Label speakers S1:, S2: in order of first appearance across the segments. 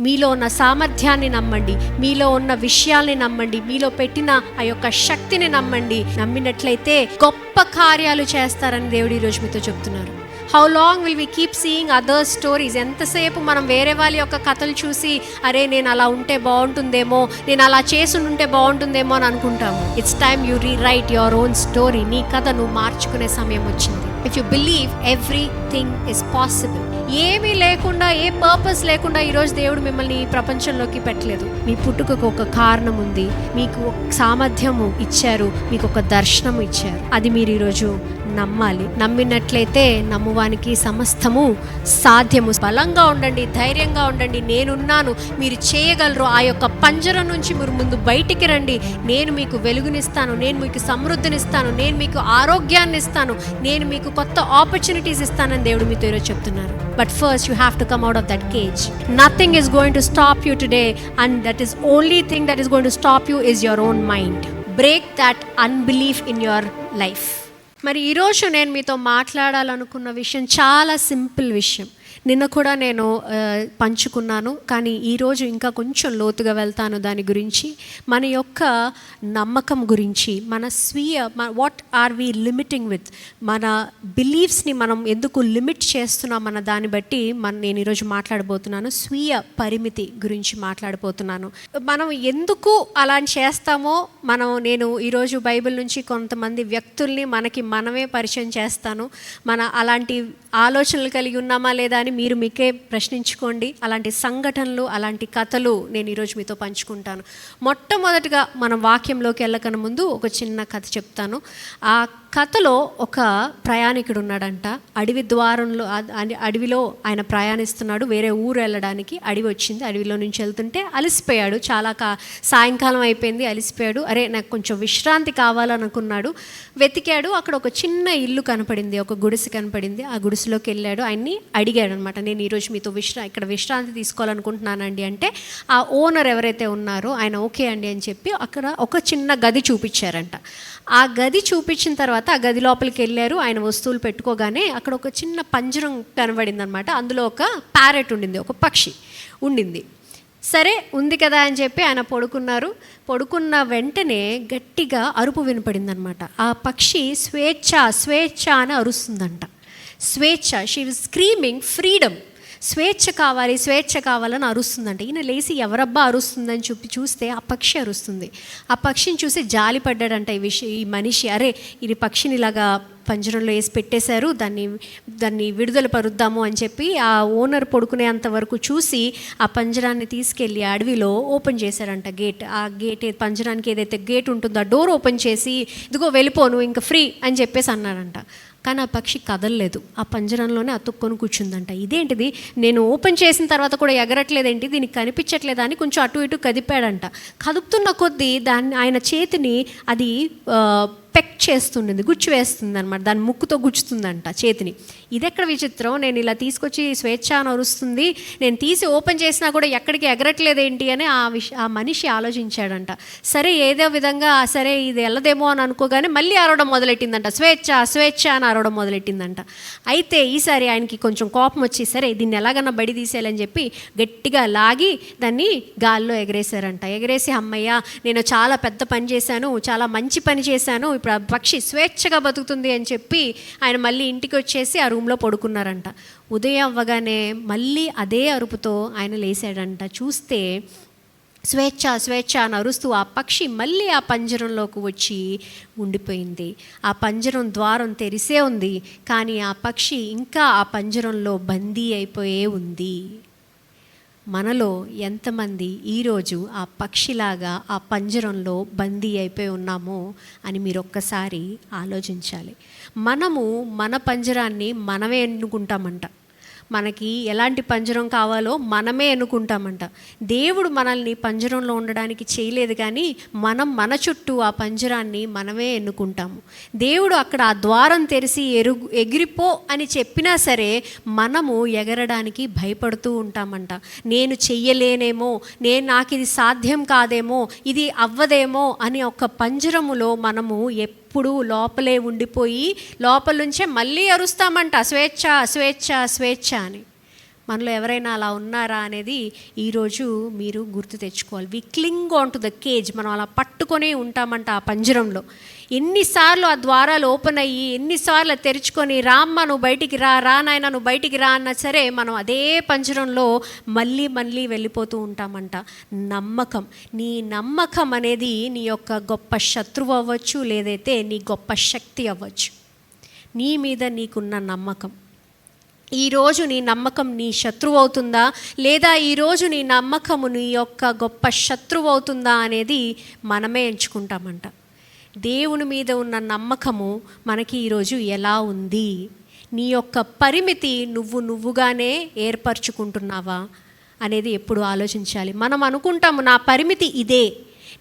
S1: మీలో ఉన్న సామర్థ్యాన్ని నమ్మండి, మీలో ఉన్న విషయాల్ని నమ్మండి, మీలో పెట్టిన ఆ యొక్క శక్తిని నమ్మండి. నమ్మినట్లయితే గొప్ప కార్యాలు చేస్తారని దేవుడు ఈరోజు మీతో చెప్తున్నారు. How long will we keep seeing other stories? ఎంతసేపు మనం వేరే వాళ్ళ యొక్క కథలు చూసి అరే నేను అలా ఉంటే బాగుంటుందేమో, నేను అలా చేసి ఉంటే బాగుంటుందేమో అని అనుకుంటాము. It's time you rewrite your own story. నీ కథ నువ్వు మార్చుకునే సమయం వచ్చింది. If you believe everything is possible. ఏమీ లేకుండా, ఏ పర్పస్ లేకుండా ఈరోజు దేవుడు మిమ్మల్ని ఈ ప్రపంచంలోకి పెట్టలేదు. మీ పుట్టుకకు ఒక కారణం ఉంది, మీకు ఒక సామర్థ్యము ఇచ్చారు, మీకు ఒక దర్శనం ఇచ్చారు. అది మీరు ఈరోజు నమ్మాలి. నమ్మినట్లయితే నమ్మువానికి సమస్తము సాధ్యము. బలంగా ఉండండి, ధైర్యంగా ఉండండి. నేనున్నాను, మీరు చేయగలరు. ఆ యొక్క పంజరం నుంచి మీరు ముందు బయటికి రండి. నేను మీకు వెలుగునిస్తాను, నేను మీకు సమృద్ధినిస్తాను, నేను మీకు ఆరోగ్యాన్ని ఇస్తాను, నేను మీకు కొత్త ఆపర్చునిటీస్ ఇస్తానని దేవుడు మీతో ఈరోజు చెప్తున్నారు. But first you have to come out of that cage. Nothing is going to stop you today, and that is only thing that is going to stop you is your own mind. Break that unbelief in your life. మరి ఈరోజు నేను మీతో మాట్లాడాలనుకున్న విషయం చాలా simple విషయం. నిన్న కూడా నేను పంచుకున్నాను, కానీ ఈరోజు ఇంకా కొంచెం లోతుగా వెళ్తాను దాని గురించి. మన యొక్క నమ్మకం గురించి, మన స్వీయ what are we limiting with, మన బిలీఫ్స్ని మనం ఎందుకు లిమిట్ చేస్తున్నాం అన్న దాన్ని బట్టి నేను ఈరోజు మాట్లాడబోతున్నాను. స్వీయ పరిమితి గురించి మాట్లాడబోతున్నాను. మనం ఎందుకు అలా చేస్తామో నేను ఈరోజు బైబిల్ నుంచి కొంతమంది వ్యక్తుల్ని మనమే పరిచయం చేస్తాను. అలాంటి ఆలోచనలు కలిగి ఉన్నామా లేదా అని మీరు మీకే ప్రశ్నించుకోండి. అలాంటి సంఘటనలు, అలాంటి కథలు నేను ఈరోజు మీతో పంచుకుంటాను. మొట్టమొదటిగా మనం వాక్యంలోకి వెళ్ళకన ముందు ఒక చిన్న కథ చెప్తాను. ఆ కథలో ఒక ప్రయాణికుడు ఉన్నాడంట. అడవిలో ఆయన ప్రయాణిస్తున్నాడు. వేరే ఊరు వెళ్ళడానికి అడవి వచ్చింది. అడవిలో నుంచి వెళ్తుంటే అలసిపోయాడు. చాలా సాయంకాలం అయిపోయింది, అలసిపోయాడు. అరే నాకు కొంచెం విశ్రాంతి కావాలనుకున్నాడు. వెతికాడు. అక్కడ ఒక చిన్న ఇల్లు కనపడింది, ఒక గుడిసె కనపడింది. ఆ గుడిసెలోకి వెళ్ళాడు. ఆయన్ని అడిగాడు అనమాట, నేను ఈరోజు మీతో ఇక్కడ విశ్రాంతి తీసుకోవాలనుకుంటున్నానండి అంటే ఆ ఓనర్ ఎవరైతే ఉన్నారో ఆయన ఓకే అండి అని చెప్పి అక్కడ ఒక చిన్న గది చూపించారంట. ఆ గది చూపించిన తర్వాత ఆ గది లోపలికి వెళ్ళారు. ఆయన వస్తువులు పెట్టుకోగానే అక్కడ ఒక చిన్న పంజరం కనబడింది అనమాట. అందులో ఒక ప్యారెట్ ఉండింది, ఒక పక్షి ఉండింది. సరే ఉంది కదా అని చెప్పి ఆయన పడుకున్నారు. పడుకున్న వెంటనే గట్టిగా అరుపు వినపడింది అనమాట. ఆ పక్షి స్వేచ్ఛ స్వేచ్ఛ అని అరుస్తుందంట. స్వేచ్ఛ, షీ వాజ్ స్క్రీమింగ్ ఫ్రీడమ్. స్వేచ్ఛ కావాలి, స్వేచ్ఛ కావాలని అరుస్తుందంట. ఈయన లేచి ఎవరబ్బా అరుస్తుందని చూస్తే ఆ పక్షి అరుస్తుంది. ఆ పక్షిని చూసి జాలి పడ్డాడంట ఈ మనిషి. అరే ఇది పక్షిని ఇలాగా పంజరంలో వేసి పెట్టేశారు, దాన్ని విడుదల పరుద్దాము అని చెప్పి ఆ ఓనర్ పడుకునేంత వరకు చూసి ఆ పంజరాన్ని తీసుకెళ్ళి అడవిలో ఓపెన్ చేశారంట గేట్. ఆ గేట్ పంజరానికి ఏదైతే గేట్ ఉంటుందో ఆ డోర్ ఓపెన్ చేసి ఇదిగో వెళ్ళిపోను ఇంకా ఫ్రీ అని చెప్పేసి అన్నాడంట. కానీ ఆ పక్షి కదలలేదు, ఆ పంజరంలోనే అతుక్కొని కూర్చుందంట. ఇదేంటిది, నేను ఓపెన్ చేసిన తర్వాత కూడా ఎగరట్లేదేంటి, దీనికి కనిపించట్లేదా అని కొంచెం అటు ఇటు కదిపాడంట. కదుపుతున్న కొద్దీ ఆయన చేతిని అది పెక్ చేస్తుండింది, గుచ్చి వేస్తుంది అనమాట. దాని ముక్కుతో గుచ్చుతుందంట చేతిని. ఇదెక్కడ విచిత్రం, నేను ఇలా తీసుకొచ్చి స్వేచ్ఛ అని అరుస్తుంది, నేను తీసి ఓపెన్ చేసినా కూడా ఎక్కడికి ఎగరట్లేదేంటి అని ఆ మనిషి ఆలోచించాడంట. సరే ఏదో విధంగా సరే ఇది వెళ్ళదేమో అని అనుకోగానే మళ్ళీ అరవడం మొదలెట్టిందంట. స్వేచ్ఛ స్వేచ్ఛ అని అరవడం మొదలెట్టిందంట. అయితే ఈసారి ఆయనకి కొంచెం కోపం వచ్చి సరే దీన్ని ఎలాగన్నా బడి తీసేయాలని చెప్పి గట్టిగా లాగి దాన్ని గాల్లో ఎగరేశారంట. ఎగరేసి అమ్మయ్య నేను చాలా పెద్ద పని చేశాను, చాలా మంచి పని చేశాను, ఇప్పుడు ఆ పక్షి స్వేచ్ఛగా బతుకుతుంది అని చెప్పి ఆయన మళ్ళీ ఇంటికి వచ్చేసి ఆ రూమ్లో పడుకున్నారంట. ఉదయం అవ్వగానే మళ్ళీ అదే అరుపుతో ఆయన లేచాడంట. చూస్తే స్వేచ్ఛ స్వేచ్ఛ అని అరుస్తూ ఆ పక్షి మళ్ళీ ఆ పంజరంలోకి వచ్చి ఉండిపోయింది. ఆ పంజరం ద్వారం తెరిసే ఉంది, కానీ ఆ పక్షి ఇంకా ఆ పంజరంలో బందీ అయిపోయే ఉంది. మనలో ఎంతమంది ఈరోజు ఆ పక్షిలాగా ఆ పంజరంలో బందీ అయిపోయి ఉన్నామో అని మీరు ఒక్కసారి ఆలోచించాలి. మనము మన పంజరాన్ని మనమే ఎన్నుకుంటామంట. మనకి ఎలాంటి పంజరం కావాలో మనమే ఎన్నుకుంటామంట. దేవుడు మనల్ని పంజరంలో ఉండడానికి చేయలేదు, కానీ మనం మన చుట్టూ ఆ పంజరాన్ని మనమే ఎన్నుకుంటాము. దేవుడు అక్కడ ఆ ద్వారం తెరిచి ఎగిరిపో అని చెప్పినా సరే మనము ఎగరడానికి భయపడుతూ ఉంటామంట. నేను చెయ్యలేనేమో, నాకు ఇది సాధ్యం కాదేమో, ఇది అవ్వదేమో అని ఒక పంజరములో మనము ఎప్పుడు లోపలే ఉండిపోయి లోపల నుంచే మళ్ళీ అరుస్తామంట స్వేచ్ఛ స్వేచ్ఛ స్వేచ్ఛ అని. మనలో ఎవరైనా అలా ఉన్నారా అనేది ఈరోజు మీరు గుర్తు తెచ్చుకోవాలి. వి క్లింగ్ ఆన్ టు ద కేజ్. మనం అలా పట్టుకొని ఉంటామంట ఆ పంజరంలో. ఎన్నిసార్లు ఆ ద్వారాలు ఓపెన్ అయ్యి, ఎన్నిసార్లు తెరుచుకొని రామ్మ నువ్వు బయటికి రా, రా నాయన నువ్వు బయటికి రా అన్నా సరే మనం అదే పంజరంలో మళ్ళీ మళ్ళీ వెళ్ళిపోతూ ఉంటామంట. నమ్మకం, నీ నమ్మకం అనేది నీ యొక్క గొప్ప శత్రువు అవ్వచ్చు, లేదైతే నీ గొప్ప శక్తి అవ్వచ్చు. నీ మీద నీకున్న నమ్మకం. ఈరోజు నీ నమ్మకం నీ శత్రువు అవుతుందా, లేదా ఈరోజు నీ నమ్మకము నీ యొక్క గొప్ప శత్రువు అవుతుందా అనేది మనమే ఎంచుకుంటామంట. దేవుని మీద ఉన్న నమ్మకము మనకి ఈరోజు ఎలా ఉంది? నీ యొక్క పరిమితి నువ్వుగానే ఏర్పరచుకుంటున్నావా అనేది ఎప్పుడు ఆలోచించాలి. మనం అనుకుంటాము నా పరిమితి ఇదే,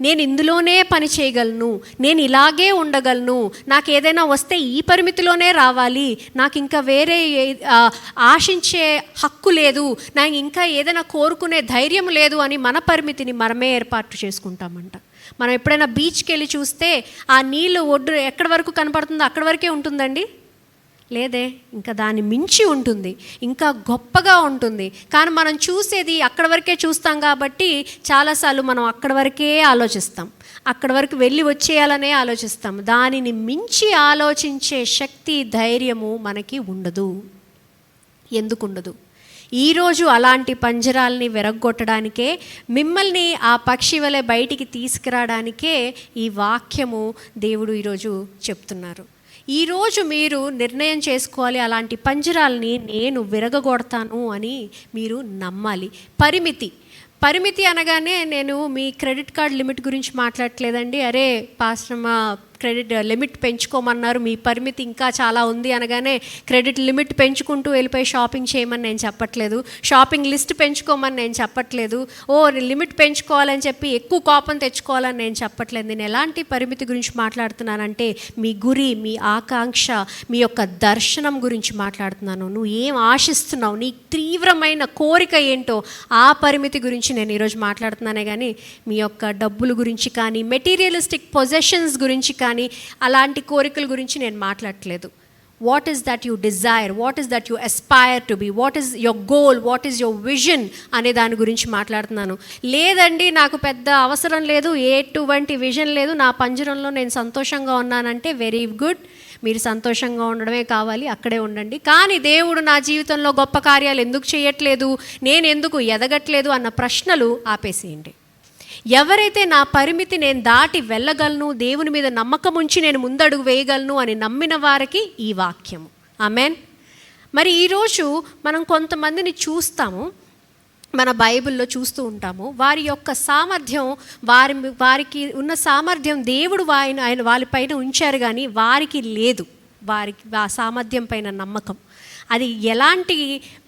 S1: నేను ఇందులోనే పని చేయగలను, నేను ఇలాగే ఉండగలను, నాకు ఏదైనా వస్తే ఈ పరిమితిలోనే రావాలి, నాకు ఇంకా వేరే ఆశించే హక్కు లేదు, నాకు ఇంకా ఏదైనా కోరుకునే ధైర్యం లేదు అని మన పరిమితిని మనమే ఏర్పాటు చేసుకుంటామంట. మనం ఎప్పుడైనా బీచ్కి వెళ్ళి చూస్తే ఆ నీళ్ళు ఒడ్డు ఎక్కడి వరకు కనపడుతుందో అక్కడి వరకే ఉంటుందండి? లేదే, ఇంకా దాన్ని మించి ఉంటుంది, ఇంకా గొప్పగా ఉంటుంది. కానీ మనం చూసేది అక్కడి వరకే చూస్తాం కాబట్టి చాలాసార్లు మనం అక్కడి వరకే ఆలోచిస్తాం, అక్కడి వరకు వెళ్ళి వచ్చేయాలనే ఆలోచిస్తాం. దానిని మించి ఆలోచించే శక్తి, ధైర్యము మనకి ఉండదు. ఎందుకు ఉండదు? ఈరోజు అలాంటి పంజరాల్ని విరగ్గొట్టడానికే, మిమ్మల్ని ఆ పక్షి వలె బయటికి తీసుకురావడానికే ఈ వాక్యము దేవుడు ఈరోజు చెప్తున్నారు. ఈరోజు మీరు నిర్ణయం చేసుకోవాలి, అలాంటి పంజరాల్ని నేను విరగగొడతాను అని మీరు నమ్మాలి. పరిమితి అనగానే నేను మీ క్రెడిట్ కార్డ్ లిమిట్ గురించి మాట్లాడట్లేదండి. అరే పాస్టర్ మా క్రెడిట్ లిమిట్ పెంచుకోమన్నారు, మీ పరిమితి ఇంకా చాలా ఉంది అనగానే క్రెడిట్ లిమిట్ పెంచుకుంటూ వెళ్ళిపోయి షాపింగ్ చేయమని నేను చెప్పట్లేదు, షాపింగ్ లిస్ట్ పెంచుకోమని నేను చెప్పట్లేదు, లిమిట్ పెంచుకోవాలని చెప్పి ఎక్కువ కోపం తెచ్చుకోవాలని నేను చెప్పట్లేదు. నేను ఎలాంటి పరిమితి గురించి మాట్లాడుతున్నానంటే మీ గురి, మీ ఆకాంక్ష, మీ యొక్క దర్శనం గురించి మాట్లాడుతున్నాను. నువ్వు ఏం ఆశిస్తున్నావు, నీ తీవ్రమైన కోరిక ఏంటో ఆ పరిమితి గురించి నేను ఈరోజు మాట్లాడుతున్నానే కానీ మీ యొక్క డబ్బుల గురించి కానీ, మెటీరియలిస్టిక్ పొజెషన్స్ గురించి కానీ, అలాంటి కోరికల గురించి నేను మాట్లాడట్లేదు. What is that you Dzire, what is that you aspire to be, what is your goal, what is your vision అనే దాని గురించి మాట్లాడుతున్నాను. లేదండి నాకు పెద్ద అవసరం లేదు, ఎటువంటి విజన్ లేదు, నా పంజరంలో నేను సంతోషంగా ఉన్నానంటే వెరీ గుడ్. మీరు సంతోషంగా ఉండడమే కావాలి, అక్కడే ఉండండి. కానీ దేవుడు నా జీవితంలో గొప్ప కార్యాలు ఎందుకు చేయట్లేదు, నేను ఎందుకు ఎదగట్లేదు అన్న ప్రశ్నలు ఆపేసేయండి. ఎవరైతే నా పరిమితి నేను దాటి వెళ్ళగలను, దేవుని మీద నమ్మకం ఉంచి నేను ముందడుగు వేయగలను అని నమ్మిన వారికి ఈ వాక్యము. ఆమెన్. మరి ఈరోజు మనం కొంతమందిని చూస్తాము, మన బైబిల్లో చూస్తూ ఉంటాము. వారి యొక్క సామర్థ్యం, వారికి ఉన్న సామర్థ్యం దేవుడు ఆయన వాళ్ళపైన ఉంచారు, కానీ వారికి లేదు, వారికి ఆ సామర్థ్యం పైన నమ్మకం. అది ఎలాంటి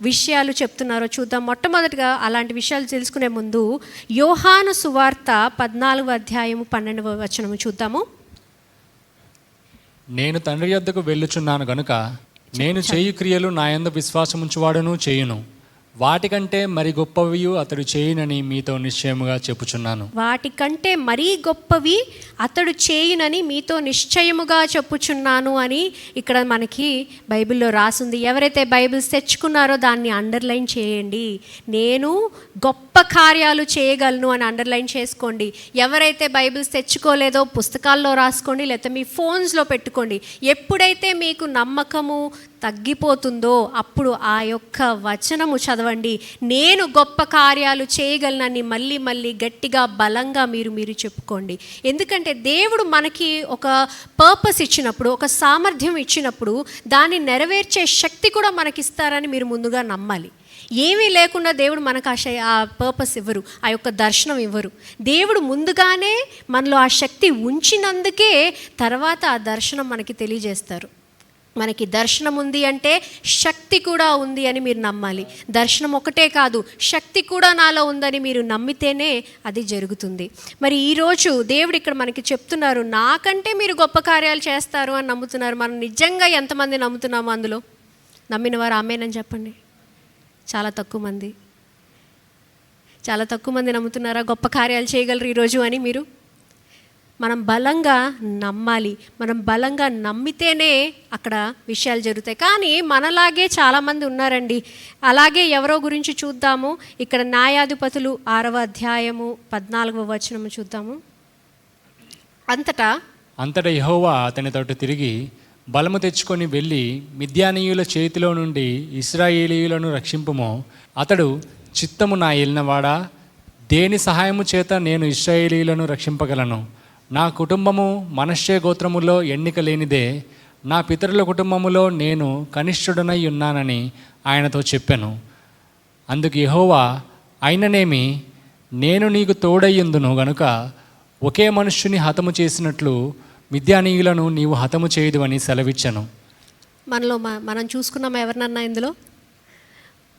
S1: విషయాలు చెప్తున్నారో చూద్దాం. మొట్టమొదటిగా అలాంటి విషయాలు తెలుసుకునే ముందు యోహాను సువార్త 14వ అధ్యాయము 12వ వచనము చూద్దాము.
S2: నేను తండ్రి యొద్దకు వెళ్ళుచున్నాను గనుక నేను చేయు క్రియలు నా యందు విశ్వాసముంచువాడును చేయును, వాటికంటే మరి గొప్పవి అతడు చేయునని మీతో నిశ్చయముగా చెప్పుచున్నాను.
S1: వాటికంటే మరీ గొప్పవి అతడు చేయునని మీతో నిశ్చయముగా చెప్పుచున్నాను అని ఇక్కడ మనకి బైబిల్లో రాసింది. ఎవరైతే బైబిల్స్ తెచ్చుకున్నారో దాన్ని అండర్లైన్ చేయండి. నేను గొప్ప కార్యాలు చేయగలను అని అండర్లైన్ చేసుకోండి. ఎవరైతే బైబిల్స్ తెచ్చుకోలేదో పుస్తకాల్లో రాసుకోండి, లేకపోతే మీ ఫోన్స్లో పెట్టుకోండి. ఎప్పుడైతే మీకు నమ్మకము తగ్గిపోతుందో అప్పుడు ఆ యొక్క వచనము చదవండి. నేను గొప్ప కార్యాలు చేయగలనని మళ్ళీ మళ్ళీ గట్టిగా బలంగా మీరు చెప్పుకోండి. ఎందుకంటే దేవుడు మనకి ఒక పర్పస్ ఇచ్చినప్పుడు, ఒక సామర్థ్యం ఇచ్చినప్పుడు దాన్ని నెరవేర్చే శక్తి కూడా మనకిస్తారని మీరు ముందుగా నమ్మాలి. ఏమీ లేకుండా దేవుడు మనకు ఆ పర్పస్ ఇవ్వరు, ఆ యొక్క దర్శనం ఇవ్వరు. దేవుడు ముందుగానే మనలో ఆ శక్తి ఉంచినందుకే తర్వాత ఆ దర్శనం మనకి తెలియజేస్తారు. మనకి దర్శనం ఉంది అంటే శక్తి కూడా ఉంది అని మీరు నమ్మాలి. దర్శనం ఒకటే కాదు, శక్తి కూడా నాలో ఉందని మీరు నమ్మితేనే అది జరుగుతుంది. మరి ఈరోజు దేవుడు ఇక్కడ మనకి చెప్తున్నారు, నాకంటే మీరు గొప్ప కార్యాలు చేస్తారు అని నమ్ముతున్నారు. మనం నిజంగా ఎంతమంది నమ్ముతున్నాము? అందులో నమ్మిన వారు ఆమేనని చెప్పండి. చాలా తక్కువ మంది నమ్ముతున్నారా గొప్ప కార్యాలు చేయగలరు ఈరోజు అని? మీరు మనం బలంగా నమ్మాలి. మనం బలంగా నమ్మితేనే అక్కడ విషయాలు జరుగుతాయి. కానీ మనలాగే చాలామంది ఉన్నారండి. అలాగే ఎవరో గురించి చూద్దాము. ఇక్కడ న్యాయాధిపతులు 6వ అధ్యాయము 14వ వచనము చూద్దాము.
S2: అంతటా యెహోవా అతని తోట తిరిగి బలము తెచ్చుకొని వెళ్ళి మిద్యానీయుల చేతిలో నుండి ఇశ్రాయేలీయులను రక్షింపుము. అతడు, చిత్తము నా ఏలినవాడా, దేని సహాయము చేత నేను ఇశ్రాయేలీయులను రక్షింపగలను? నా కుటుంబము మనష్షే గోత్రములో ఎన్నిక లేనిదే, నా పితరుల కుటుంబములో నేను కనిష్ఠుడనై ఉన్నానని ఆయనతో చెప్పాను. అందుకు యెహోవా, అయిననేమి, నేను నీకు తోడయ్యుందును గనుక ఒకే మనుష్యుని హతము చేసినట్లు మిద్యానీయులను నీవు హతము చేయదు అని సెలవిచ్చాను.
S1: మనలో మనం చూసుకున్నాం ఎవరినన్నా ఇందులో,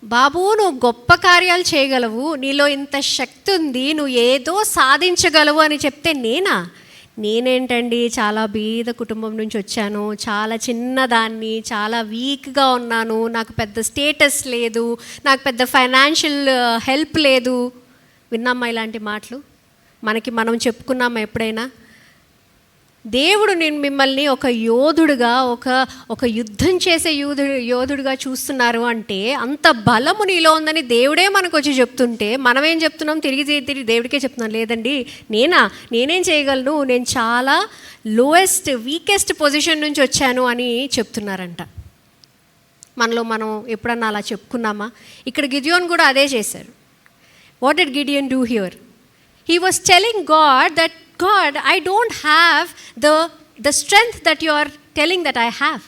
S1: బాబు నువ్వు గొప్ప కార్యాలు చేయగలవు, నీలో ఇంత శక్తి ఉంది, నువ్వు ఏదో సాధించగలవు అని చెప్తే నేనేంటండి, చాలా బీద కుటుంబం నుంచి వచ్చాను, చాలా చిన్నదాన్ని, చాలా వీక్గా ఉన్నాను, నాకు పెద్ద స్టేటస్ లేదు, నాకు పెద్ద ఫైనాన్షియల్ హెల్ప్ లేదు. విన్నామా ఇలాంటి మాటలు? మనం చెప్పుకున్నామా ఎప్పుడైనా? దేవుడు నేను మిమ్మల్ని ఒక యోధుడుగా, ఒక యుద్ధం చేసే యోధుడుగా చూస్తున్నారు అంటే, అంత బలము నీలో ఉందని దేవుడే మనకు వచ్చి చెప్తుంటే మనమేం చెప్తున్నాం? తిరిగి దేవుడికే చెప్తున్నాం, లేదండి నేనేం చేయగలను, నేను చాలా లోయెస్ట్ వీకెస్ట్ పొజిషన్ నుంచి వచ్చాను అని చెప్తున్నారంట. మనం ఎప్పుడన్నా అలా చెప్పుకున్నామా? ఇక్కడ గిడియోన్ కూడా అదే చేశారు. What did Gideon do here? He was telling God that, God, I don't have the strength that you are telling that I have.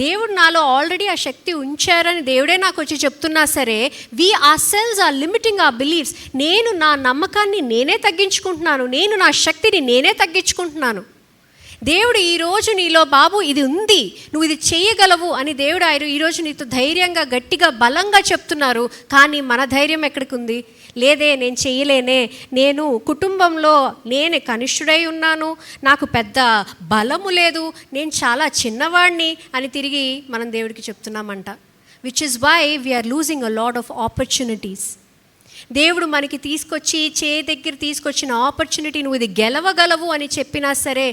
S1: దేవుడు నాలో ఆల్రెడీ ఆ శక్తి ఉంచారని దేవుడే నాకు వచ్చి చెప్తున్నా సరే, we ourselves are limiting our beliefs. నేను నా నమ్మకాన్ని నేనే తగ్గించుకుంటున్నాను, నేను నా శక్తిని నేనే తగ్గించుకుంటున్నాను. దేవుడు ఈరోజు నీలో, బాబు ఇది ఉంది, నువ్వు ఇది చేయగలవు అని దేవుడు ఈరోజు నీతో ధైర్యంగా, గట్టిగా, బలంగా చెప్తున్నారు. కానీ మన ధైర్యం ఎక్కడికి ఉంది? లేదే, నేను చేయలేనే, నేను కుటుంబంలో నేనే కనిష్ఠుడై ఉన్నాను, నాకు పెద్ద బలము లేదు, నేను చాలా చిన్నవాడిని అని తిరిగి మనం దేవుడికి చెప్తున్నామంట. Which is why we're losing a lot of opportunities. దేవుడు మనకి దగ్గర తీసుకొచ్చిన ఆపర్చునిటీ, నువ్వు ఇది గెలవగలవు అని చెప్పినా సరే,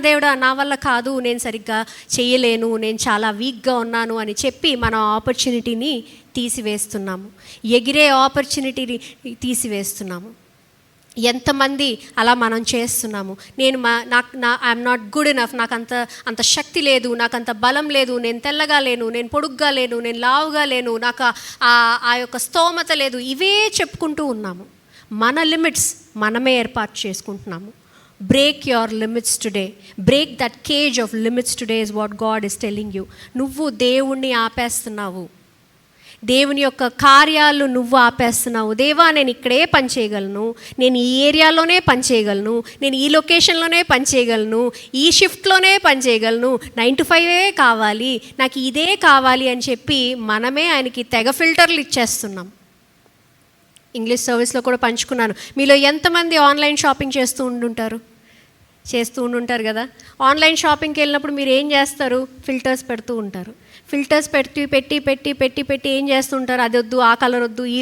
S1: దేవుడా నా వల్ల కాదు, నేను సరిగ్గా చేయలేను, నేను చాలా వీక్గా ఉన్నాను అని చెప్పి మన ఆపర్చునిటీని తీసివేస్తున్నాము, ఎగిరే ఆపర్చునిటీని తీసివేస్తున్నాము. ఎంతమంది అలా మనం చేస్తున్నాము? ఐఎమ్ నాట్ గుడ్ ఎనఫ్, నాకు అంత శక్తి లేదు, నాకు అంత బలం లేదు, నేను తెల్లగా లేను, నేను పొడుగ్గా లేను, నేను లావుగా లేను, నాకు ఆ యొక్క స్తోమత లేదు, ఇవే చెప్పుకుంటూ ఉన్నాము. మన లిమిట్స్ మనమే ఏర్పాటు చేసుకుంటున్నాము. Break your limits today, break that cage of limits today is what God is telling you. నువ్వు దేవుణ్ణి ఆపేస్తున్నావు, దేవుని యొక్క కార్యాలు నువ్వు ఆపేస్తున్నావు. దేవా నేను ఇక్కడే పని చేయగలను, నేను ఈ ఏరియాలోనే పని చేయగలను, నేను ఈ లొకేషన్లోనే పని చేయగలను, ఈ షిఫ్ట్లోనే పని చేయగలను, 9 to 5 కావాలి, నాకు ఇదే కావాలి అని చెప్పి మనమే ఆయనకి తెగ ఫిల్టర్లు ఇచ్చేస్తున్నాం. ఇంగ్లీష్ సర్వీస్లో కూడా పంచుకున్నాను. మీలో ఎంతమంది ఆన్లైన్ షాపింగ్ చేస్తూ ఉండుంటారు కదా? ఆన్లైన్ షాపింగ్కి వెళ్ళినప్పుడు మీరు ఏం చేస్తారు? ఫిల్టర్స్ పెడుతూ ఉంటారు. ఫిల్టర్స్ పెట్టి ఏం చేస్తుంటారు? అది వద్దు, ఆ కలర్ వద్దు, ఈ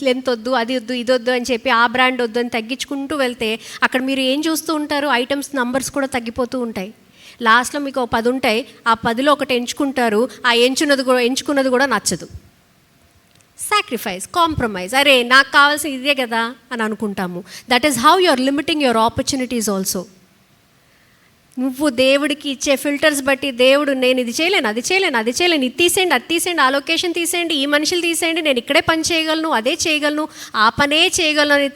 S1: లెంత్ వద్దు, అది వద్దు, ఇది వద్దు అని చెప్పి, ఆ బ్రాండ్ వద్దు అని తగ్గించుకుంటూ వెళ్తే అక్కడ మీరు ఏం చూస్తూ ఉంటారు? ఐటమ్స్ నంబర్స్ కూడా తగ్గిపోతూ ఉంటాయి. లాస్ట్లో మీకు 10 ఉంటాయి, ఆ 10లో ఒకటి ఎంచుకుంటారు, ఆ ఎంచుకున్నది కూడా నచ్చదు. సాక్రిఫైస్, కాంప్రమైజ్, అరే నాకు కావాల్సిన ఇదే కదా అని అనుకుంటాము. That is how you are limiting your opportunities also. నువ్వు దేవుడికి ఇచ్చే ఫిల్టర్స్ బట్టి దేవుడు, నేను ఇది చేయలేను, అది చేయలేను, ఇది తీసేయండి, అది తీసేయండి, ఆ లొకేషన్ తీసేయండి, ఈ మనుషులు తీసేయండి, నేను ఇక్కడే పని చేయగలను, అదే చేయగలను, ఆ పనే చేయగలను అని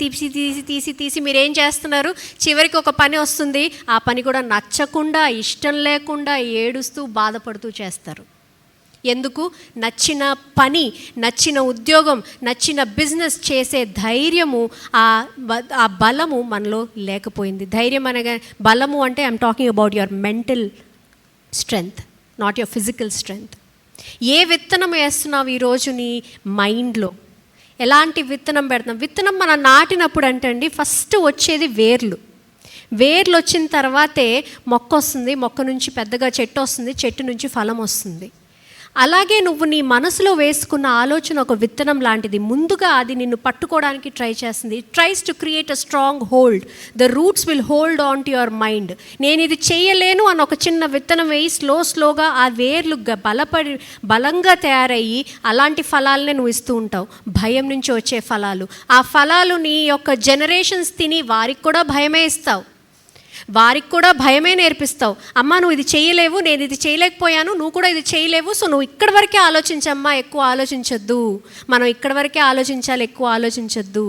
S1: తీసి మీరేం చేస్తున్నారు? చివరికి ఒక పని వస్తుంది, ఆ పని కూడా నచ్చకుండా, ఇష్టం లేకుండా, ఏడుస్తూ బాధపడుతూ చేస్తారు. ఎందుకు? నచ్చిన పని, నచ్చిన ఉద్యోగం, నచ్చిన బిజినెస్ చేసే ధైర్యము, ఆ బలము మనలో లేకపోయింది. ధైర్యం అనగా, బలము అంటే I'm talking about your mental strength, not your physical strength. ఏ విత్తనం వేస్తున్నావు ఈరోజు నీ మైండ్లో? ఎలాంటి విత్తనం పెడతాం? విత్తనం మనం నాటినప్పుడు అంటండి, ఫస్ట్ వచ్చేది వేర్లు వచ్చిన తర్వాతే మొక్క వస్తుంది, మొక్క నుంచి పెద్దగా చెట్టు వస్తుంది, చెట్టు నుంచి ఫలం వస్తుంది. అలాగే నువ్వు నీ మనసులో వేసుకున్న ఆలోచన ఒక విత్తనం లాంటిది. ముందుగా అది నిన్ను పట్టుకోవడానికి ట్రై చేస్తుంది. It tries to create a strong hold. The roots will hold on to your mind. నేను ఇది చేయలేను అని ఒక చిన్న విత్తనం వేయి స్లోగా ఆ వేర్లు బలంగా తయారయ్యి అలాంటి ఫలాలనే నువ్వు ఇస్తూ ఉంటావు. భయం నుంచి వచ్చే ఫలాలు. ఆ ఫలాలు నీ యొక్క జనరేషన్స్ తిని వారికి కూడా భయమే ఇస్తావు, వారికి కూడా భయమే నేర్పిస్తావు. అమ్మ నువ్వు ఇది చేయలేవు, నేను ఇది చేయలేకపోయాను, నువ్వు కూడా ఇది చేయలేవు, సో నువ్వు ఇక్కడి వరకే ఆలోచించమ్మా, ఎక్కువ ఆలోచించొద్దు. మనం ఇక్కడి వరకే ఆలోచించాలి, ఎక్కువ ఆలోచించొద్దు.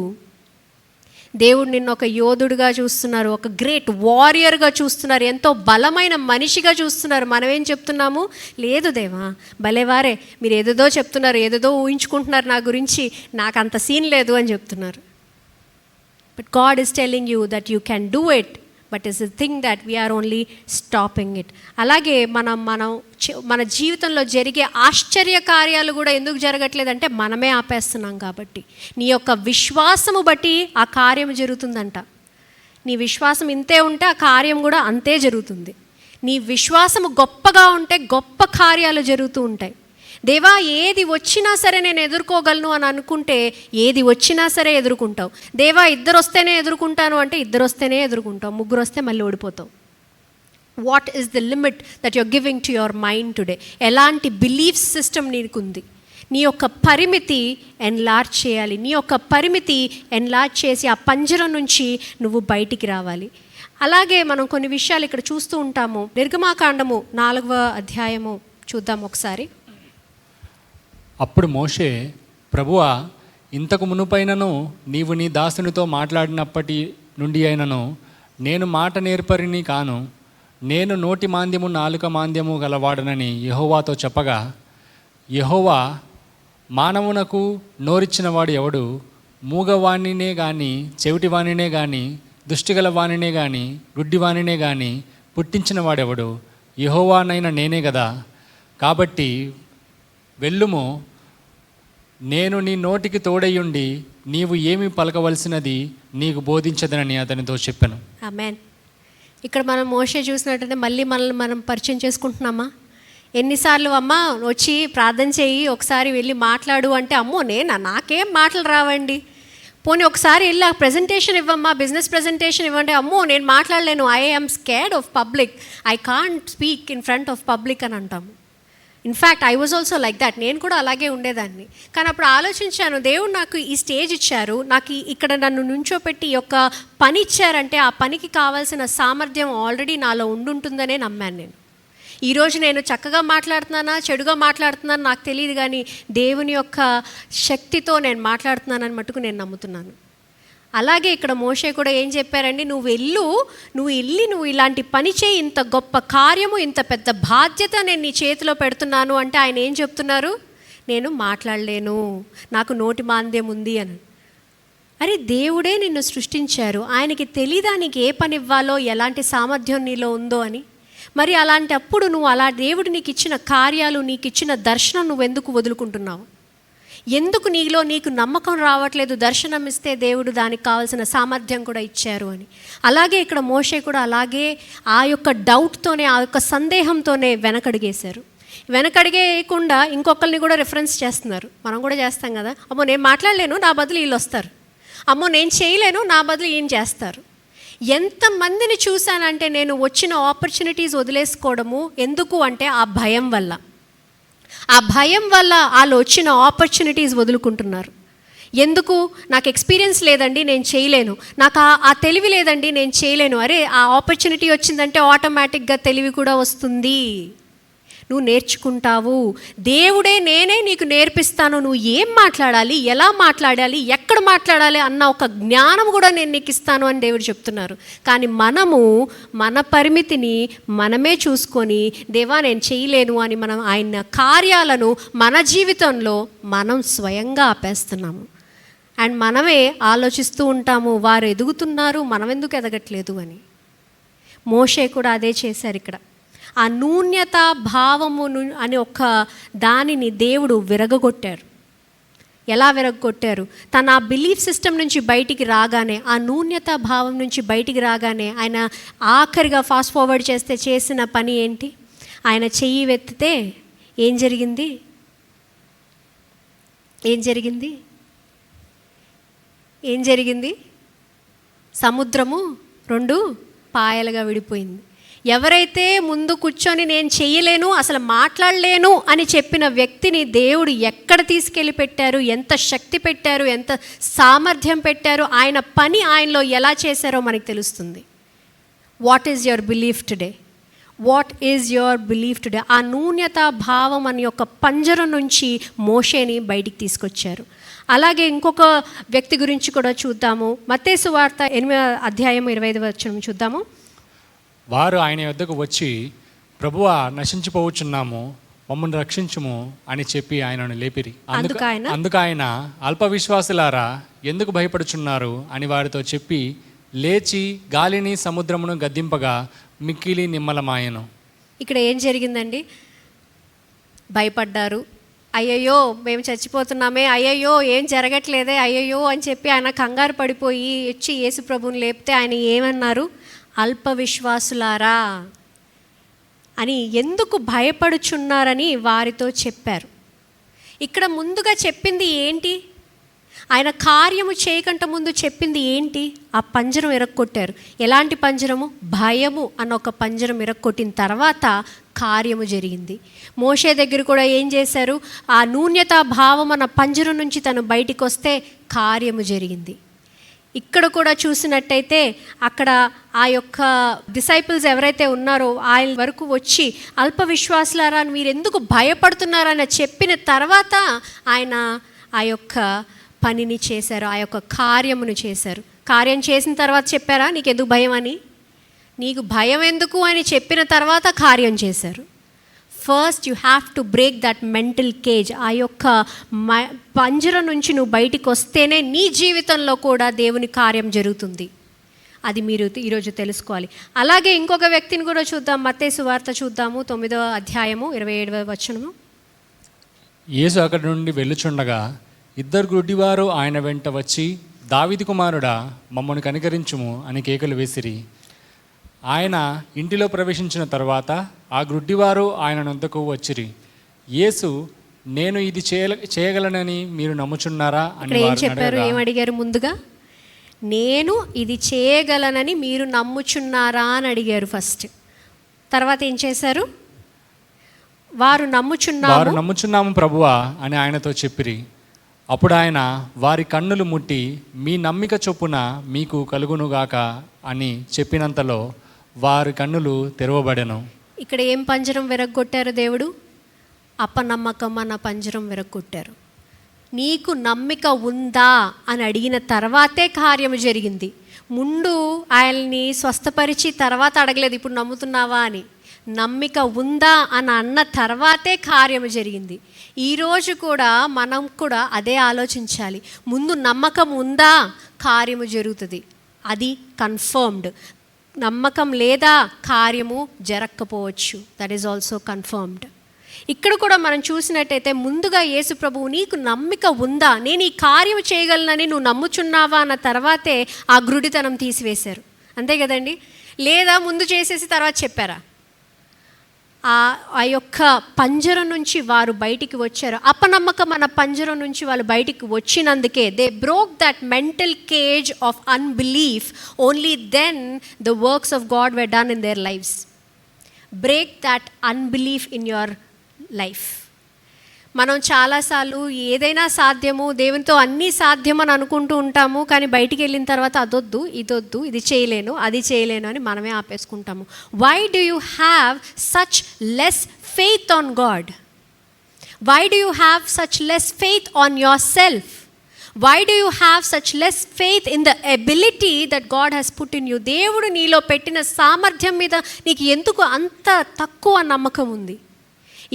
S1: దేవుడు నిన్ను ఒక యోధుడిగా చూస్తున్నారు, ఒక గ్రేట్ వారియర్గా చూస్తున్నారు, ఎంతో బలమైన మనిషిగా చూస్తున్నారు. మనం ఏం చెప్తున్నాము? లేదు దేవా భలేవారే, మీరు ఏదేదో చెప్తున్నారు, ఏదేదో ఊహించుకుంటున్నారు నా గురించి, నాకు అంత సీన్ లేదు అని చెప్తున్నారు. But God is telling you that you can do it, but it's the thing that we are only stopping it. అలాగే మన జీవితంలో జరిగే ఆశ్చర్య కార్యాలు కూడా ఎందుకు జరగట్లేదంటే మనమే ఆపేస్తున్నాం కాబట్టి. నీ యొక్క విశ్వాసము బట్టి ఆ కార్యం జరుగుతుందంట. నీ విశ్వాసం ఇంతే ఉంటే ఆ కార్యం కూడా అంతే జరుగుతుంది. నీ విశ్వాసము గొప్పగా ఉంటే గొప్ప కార్యాలు జరుగుతూ ఉంటాయి. దేవా ఏది వచ్చినా సరే నేను ఎదుర్కోగలను అని అనుకుంటే ఏది వచ్చినా సరే ఎదుర్కొంటావు. దేవా 2 వస్తేనే ఎదుర్కొంటాను అంటే 2 వస్తేనే ఎదుర్కొంటావు, 3 వస్తే మళ్ళీ ఓడిపోతావు. What is the limit that you're giving to your mind today? ఎలాంటి బిలీఫ్ సిస్టమ్ నీకుంది? నీ యొక్క పరిమితి ఎన్లార్జ్ చేయాలి. నీ యొక్క పరిమితి ఎన్లార్జ్ చేసి ఆ పంజరం నుంచి నువ్వు బయటికి రావాలి. అలాగే మనం కొన్ని విషయాలు ఇక్కడ చూస్తూ ఉంటాము. నిర్గమాకాండము 4వ అధ్యాయము చూద్దాం ఒకసారి.
S2: అప్పుడు మోషే, ప్రభువా, ఇంతకు మునుపైనను నీవు నీ దాసునితో మాట్లాడినప్పటి నుండి అయినను నేను మాట నేర్పరిని కాను, నేను నోటి మాంద్యము నాలుక మాంద్యము గలవాడనని యెహోవాతో చెప్పగా, యెహోవా, మానవునకు నోరిచ్చినవాడు ఎవడు? మూగవాణినే కానీ, చెవిటివాణినే కానీ, దుష్టిగల వాణినే కానీ, గుడ్డివాణినే కానీ పుట్టించిన వాడెవడు? యెహోవానైన నేనే కదా. కాబట్టి వెళ్ళుము, నేను నీ నోటికి తోడయ్యుండి నీవు ఏమి పలకవలసినది నీకు బోధించదనని అతనితో చెప్పాను.
S1: ఆమేన్. ఇక్కడ మనం మోషే చూసినట్టయితే మళ్ళీ మనల్ని మనం పరిచయం చేసుకుంటున్నామా? ఎన్నిసార్లు అమ్మ వచ్చి ప్రార్థన చేయి, ఒకసారి వెళ్ళి మాట్లాడు అంటే అమ్మో నాకేం మాటలు రావండి, పోనీ ఒకసారి వెళ్ళి ఆ ప్రజెంటేషన్ ఇవ్వమ్మా, బిజినెస్ ప్రజెంటేషన్ ఇవ్వండి, అమ్మో నేను మాట్లాడలేను, I am scared of public, I can't speak in front of public అని అంటాము. In fact I was also like that. నేను కూడా అలాగే ఉండేదాన్ని. కానీ అప్పుడు ఆలోచించాను, దేవుడు నాకు ఈ స్టేజ్ ఇచ్చారు, నాకు ఇక్కడ నన్ను నుంచోపెట్టి ఈ యొక్క పని ఇచ్చారంటే ఆ పనికి కావాల్సిన సామర్థ్యం ఆల్రెడీ నాలో ఉండుంటుందనే నమ్మాను నేను. ఈరోజు నేను చక్కగా మాట్లాడుతున్నానా చెడుగా మాట్లాడుతున్నాను నాకు తెలియదు, కానీ దేవుని యొక్క శక్తితో నేను మాట్లాడుతున్నానని మటుకు నేను నమ్ముతున్నాను. అలాగే ఇక్కడ మోషే కూడా ఏం చెప్పారండి, నువ్వు ఇలాంటి పని చేయి, ఇంత గొప్ప కార్యము, ఇంత పెద్ద బాధ్యత నేను నీ చేతిలో పెడుతున్నాను అంటే ఆయన ఏం చెప్తున్నారు? నేను మాట్లాడలేను, నాకు నోటి మాంద్యం ఉంది అని. అరే దేవుడే నిన్ను సృష్టించారు, ఆయనకి తెలీదా నీకు ఏ పని ఇవ్వాలో, ఎలాంటి సామర్థ్యం నీలో ఉందో అని? మరి అలాంటప్పుడు నువ్వు అలా దేవుడు నీకు ఇచ్చిన కార్యాలు, నీకు ఇచ్చిన దర్శనం నువ్వెందుకు వదులుకుంటున్నావు? ఎందుకు నీకు నమ్మకం రావట్లేదు? దర్శనం ఇస్తే దేవుడు దానికి కావాల్సిన సామర్థ్యం కూడా ఇచ్చారు అని. అలాగే ఇక్కడ మోషే కూడా అలాగే ఆ యొక్క డౌట్తోనే, ఆ యొక్క సందేహంతోనే వెనకడిగేయకుండా ఇంకొకరిని కూడా రిఫరెన్స్ చేస్తున్నారు. మనం కూడా చేస్తాం కదా, అమ్మో నేను మాట్లాడలేను, నా బదులు వీళ్ళు వస్తారు, అమ్మో నేను చేయలేను, నా బదులు ఈయన చేస్తారు. ఎంతమందిని చూశానంటే నేను వచ్చిన ఆపర్చునిటీస్ వదిలేసుకోవడము ఎందుకు అంటే ఆ భయం వల్ల వాళ్ళు వచ్చిన ఆపర్చునిటీస్ వదులుకుంటున్నారు. ఎందుకు? నాకు ఎక్స్పీరియన్స్ లేదండి నేను చేయలేను, నాకు ఆ తెలివి లేదండి నేను చేయలేను. అరే ఆ ఆపర్చునిటీ వచ్చిందంటే ఆటోమేటిక్గా తెలివి కూడా వస్తుంది, నువ్వు నేర్చుకుంటావు. దేవుడే నేనే నీకు నేర్పిస్తాను, నువ్వు ఏం మాట్లాడాలి, ఎలా మాట్లాడాలి, ఎక్కడ మాట్లాడాలి అన్న ఒక జ్ఞానం కూడా నేను నీకు ఇస్తాను అని దేవుడు చెప్తున్నారు. కానీ మన పరిమితిని మనమే చూసుకొని దేవా నేను చేయలేను అని మనం ఆయన కార్యాలను మన జీవితంలో మనం స్వయంగా ఆపేస్తున్నాము. అండ్ మనమే ఆలోచిస్తూ ఉంటాము, వారు ఎదుగుతున్నారు మనం ఎందుకు ఎదగట్లేదు అని. మోషే కూడా అదే చేశారు. ఇక్కడ ఆ నూన్యత భావమును అని ఒక దానిని దేవుడు విరగొట్టారు. ఎలా విరగొట్టారు? తన ఆ బిలీఫ్ సిస్టమ్ నుంచి బయటికి రాగానే, ఆ నూన్యత భావం నుంచి బయటికి రాగానే ఆయన ఆఖరిగా ఫాస్ట్ ఫార్వర్డ్ చేసిన పని ఏంటి? ఆయన చెయ్యి వెత్తితే ఏం జరిగింది? ఏం జరిగింది? ఏం జరిగింది? సముద్రము 2 పాయలుగా విడిపోయింది. ఎవరైతే ముందు కూర్చొని నేను చెయ్యలేను, అసలు మాట్లాడలేను అని చెప్పిన వ్యక్తిని దేవుడు ఎక్కడ తీసుకెళ్ళి పెట్టారు, ఎంత శక్తి పెట్టారు, ఎంత సామర్థ్యం పెట్టారు, ఆయన పని ఆయనలో ఎలా చేశారో మనకు తెలుస్తుంది. What is your belief today? What is your belief today? ఆ నూన్యత భావం అని యొక్క పంజరం నుంచి మోషేని బయటికి తీసుకొచ్చారు. అలాగే ఇంకొక వ్యక్తి గురించి కూడా చూద్దాము. మత్తయి సువార్త 8వ అధ్యాయం 25వ వచనం చూద్దాము.
S2: వారు ఆయన యొద్దకు వచ్చి, ప్రభువా, నశించిపోవచ్చున్నాము, మమ్మల్ని రక్షించుము అని చెప్పి ఆయనను లేపిరి. అందుకు ఆయన, అల్ప విశ్వాసులారా, ఎందుకు భయపడుచున్నారు అని వారితో చెప్పి లేచి గాలిని సముద్రమును గద్దింపగా మిక్కిలి నిమ్మలమాయను. ఇక్కడ
S1: ఏం జరిగిందండి? భయపడ్డారు. అయ్యయ్యో మేము చచ్చిపోతున్నామే, అయ్యయ్యో ఏం జరగట్లేదే, అయ్యయ్యో అని చెప్పి ఆయన కంగారు పడిపోయి వచ్చి యేసు ప్రభువుని లేపితే ఆయన ఏమన్నారు? అల్ప విశ్వాసులారా అని, ఎందుకు భయపడుచున్నారని వారితో చెప్పారు. ఇక్కడ ముందుగా చెప్పింది ఏంటి? ఆయన కార్యము చేయకంట ముందు చెప్పింది ఏంటి? ఆ పంజరం ఇరక్కొట్టారు. ఎలాంటి పంజరము? భయము అన్న ఒక పంజరం ఇరక్కొట్టిన తర్వాత కార్యము జరిగింది. మోషే దగ్గర కూడా ఏం చేశారు? ఆ నూన్యతా భావం అన్న పంజరం నుంచి తను బయటికి వస్తే కార్యము జరిగింది. ఇక్కడ కూడా చూసినట్టయితే అక్కడ ఆ యొక్క డిసైపుల్స్ ఎవరైతే ఉన్నారో ఆయన వరకు వచ్చి అల్ప విశ్వాసులారా మీరు ఎందుకు భయపడుతున్నారని చెప్పిన తర్వాత ఆయన ఆ యొక్క పనిని చేశారు, ఆ యొక్క కార్యమును చేశారు. కార్యం చేసిన తర్వాత చెప్పారా నీకు ఎందుకు భయం అని? నీకు భయం ఎందుకు అని చెప్పిన తర్వాత కార్యం చేశారు. First you have to break that mental cage. ఆ యొక్క పంజరం నుంచి నువ్వు బయటికి వస్తేనే నీ జీవితంలో కూడా దేవుని కార్యం జరుగుతుంది. అది మీరు ఈరోజు తెలుసుకోవాలి. అలాగే ఇంకొక వ్యక్తిని కూడా చూద్దాం. మత్తయి సువార్త చూద్దాము 9వ అధ్యాయము 27వ వచనము.
S2: యేసు అక్కడి నుండి వెళ్ళుచుండగా 2 గుడ్డివారు ఆయన వెంట వచ్చి, దావీదు కుమారుడా, మమ్మను కనికరించుము అని కేకలు వేసిరి. ఆయన ఇంటిలో ప్రవేశించిన తర్వాత ఆ గుడ్డివారు ఆయన నొద్దకు వచ్చిరి. యేసు, నేను ఇది చేయగలనని మీరు నమ్ముచున్నారా అని
S1: ఏం చెప్పారు? ఏం అడిగారు? ముందుగా నేను ఇది చేయగలనని మీరు నమ్ముచున్నారా అని అడిగారు ఫస్ట్. తర్వాత ఏం చేశారు? వారు నమ్ముచున్నాము ప్రభువా అని ఆయనతో చెప్పిరి. అప్పుడు ఆయన వారి కన్నులు ముట్టి, మీ నమ్మిక చొప్పున మీకు కలుగునుగాక అని చెప్పినంతలో వారి కన్నులు తెరవబడెను. ఇక్కడ ఏం పంజరం విరగ్గొట్టారు దేవుడు? అపనమ్మకం అన్న పంజరం విరగ్గొట్టారు. నీకు నమ్మిక ఉందా అని అడిగిన తర్వాతే కార్యము జరిగింది. ముందు ఆయన్ని స్వస్థపరిచి తర్వాత అడగలేదు ఇప్పుడు నమ్ముతున్నావా అని. నమ్మిక ఉందా అని అన్న తర్వాతే కార్యము జరిగింది. ఈరోజు కూడా మనం కూడా అదే ఆలోచించాలి. ముందు నమ్మకం ఉందా, కార్యము జరుగుతుంది. అది కన్ఫర్మ్డ్. నమ్మకం లేదా, కార్యము జరగకపోవచ్చు. That is also confirmed. ఇక్కడ కూడా మనం చూసినట్టయితే ముందుగా యేసు ప్రభువు నీకు నమ్మిక ఉందా, నేను ఈ కార్యం చేయగలనని నువ్వు నమ్ముచున్నావా అన్న తర్వాతే ఆ గ్రుడితనం తీసివేశారు. అంతే కదండి? లేదా ముందు చేసేసి తర్వాత చెప్పారా? ఆ యొక్క పంజరం నుంచి వారు బయటికి వచ్చారు. అపనమ్మకం అన్న పంజరం నుంచి వాళ్ళు బయటికి వచ్చినందుకే they broke that mental cage of unbelief. Only then the works of God were done in their lifes. Break that unbelief in your life. మనం చాలాసార్లు ఏదైనా సాధ్యము, దేవునితో అన్నీ సాధ్యమని అనుకుంటూ ఉంటాము. కానీ బయటికి వెళ్ళిన తర్వాత అదొద్దు, ఇదొద్దు, ఇది చేయలేను, అది చేయలేను అని మనమే ఆపేసుకుంటాము. Why do you have such less faith on God? Why do you have such less faith on your self? Why do you have such less faith in the ability that God has put in you? దేవుడు నీలో పెట్టిన సామర్థ్యం మీద నీకు ఎందుకు అంత తక్కువ నమ్మకం ఉంది?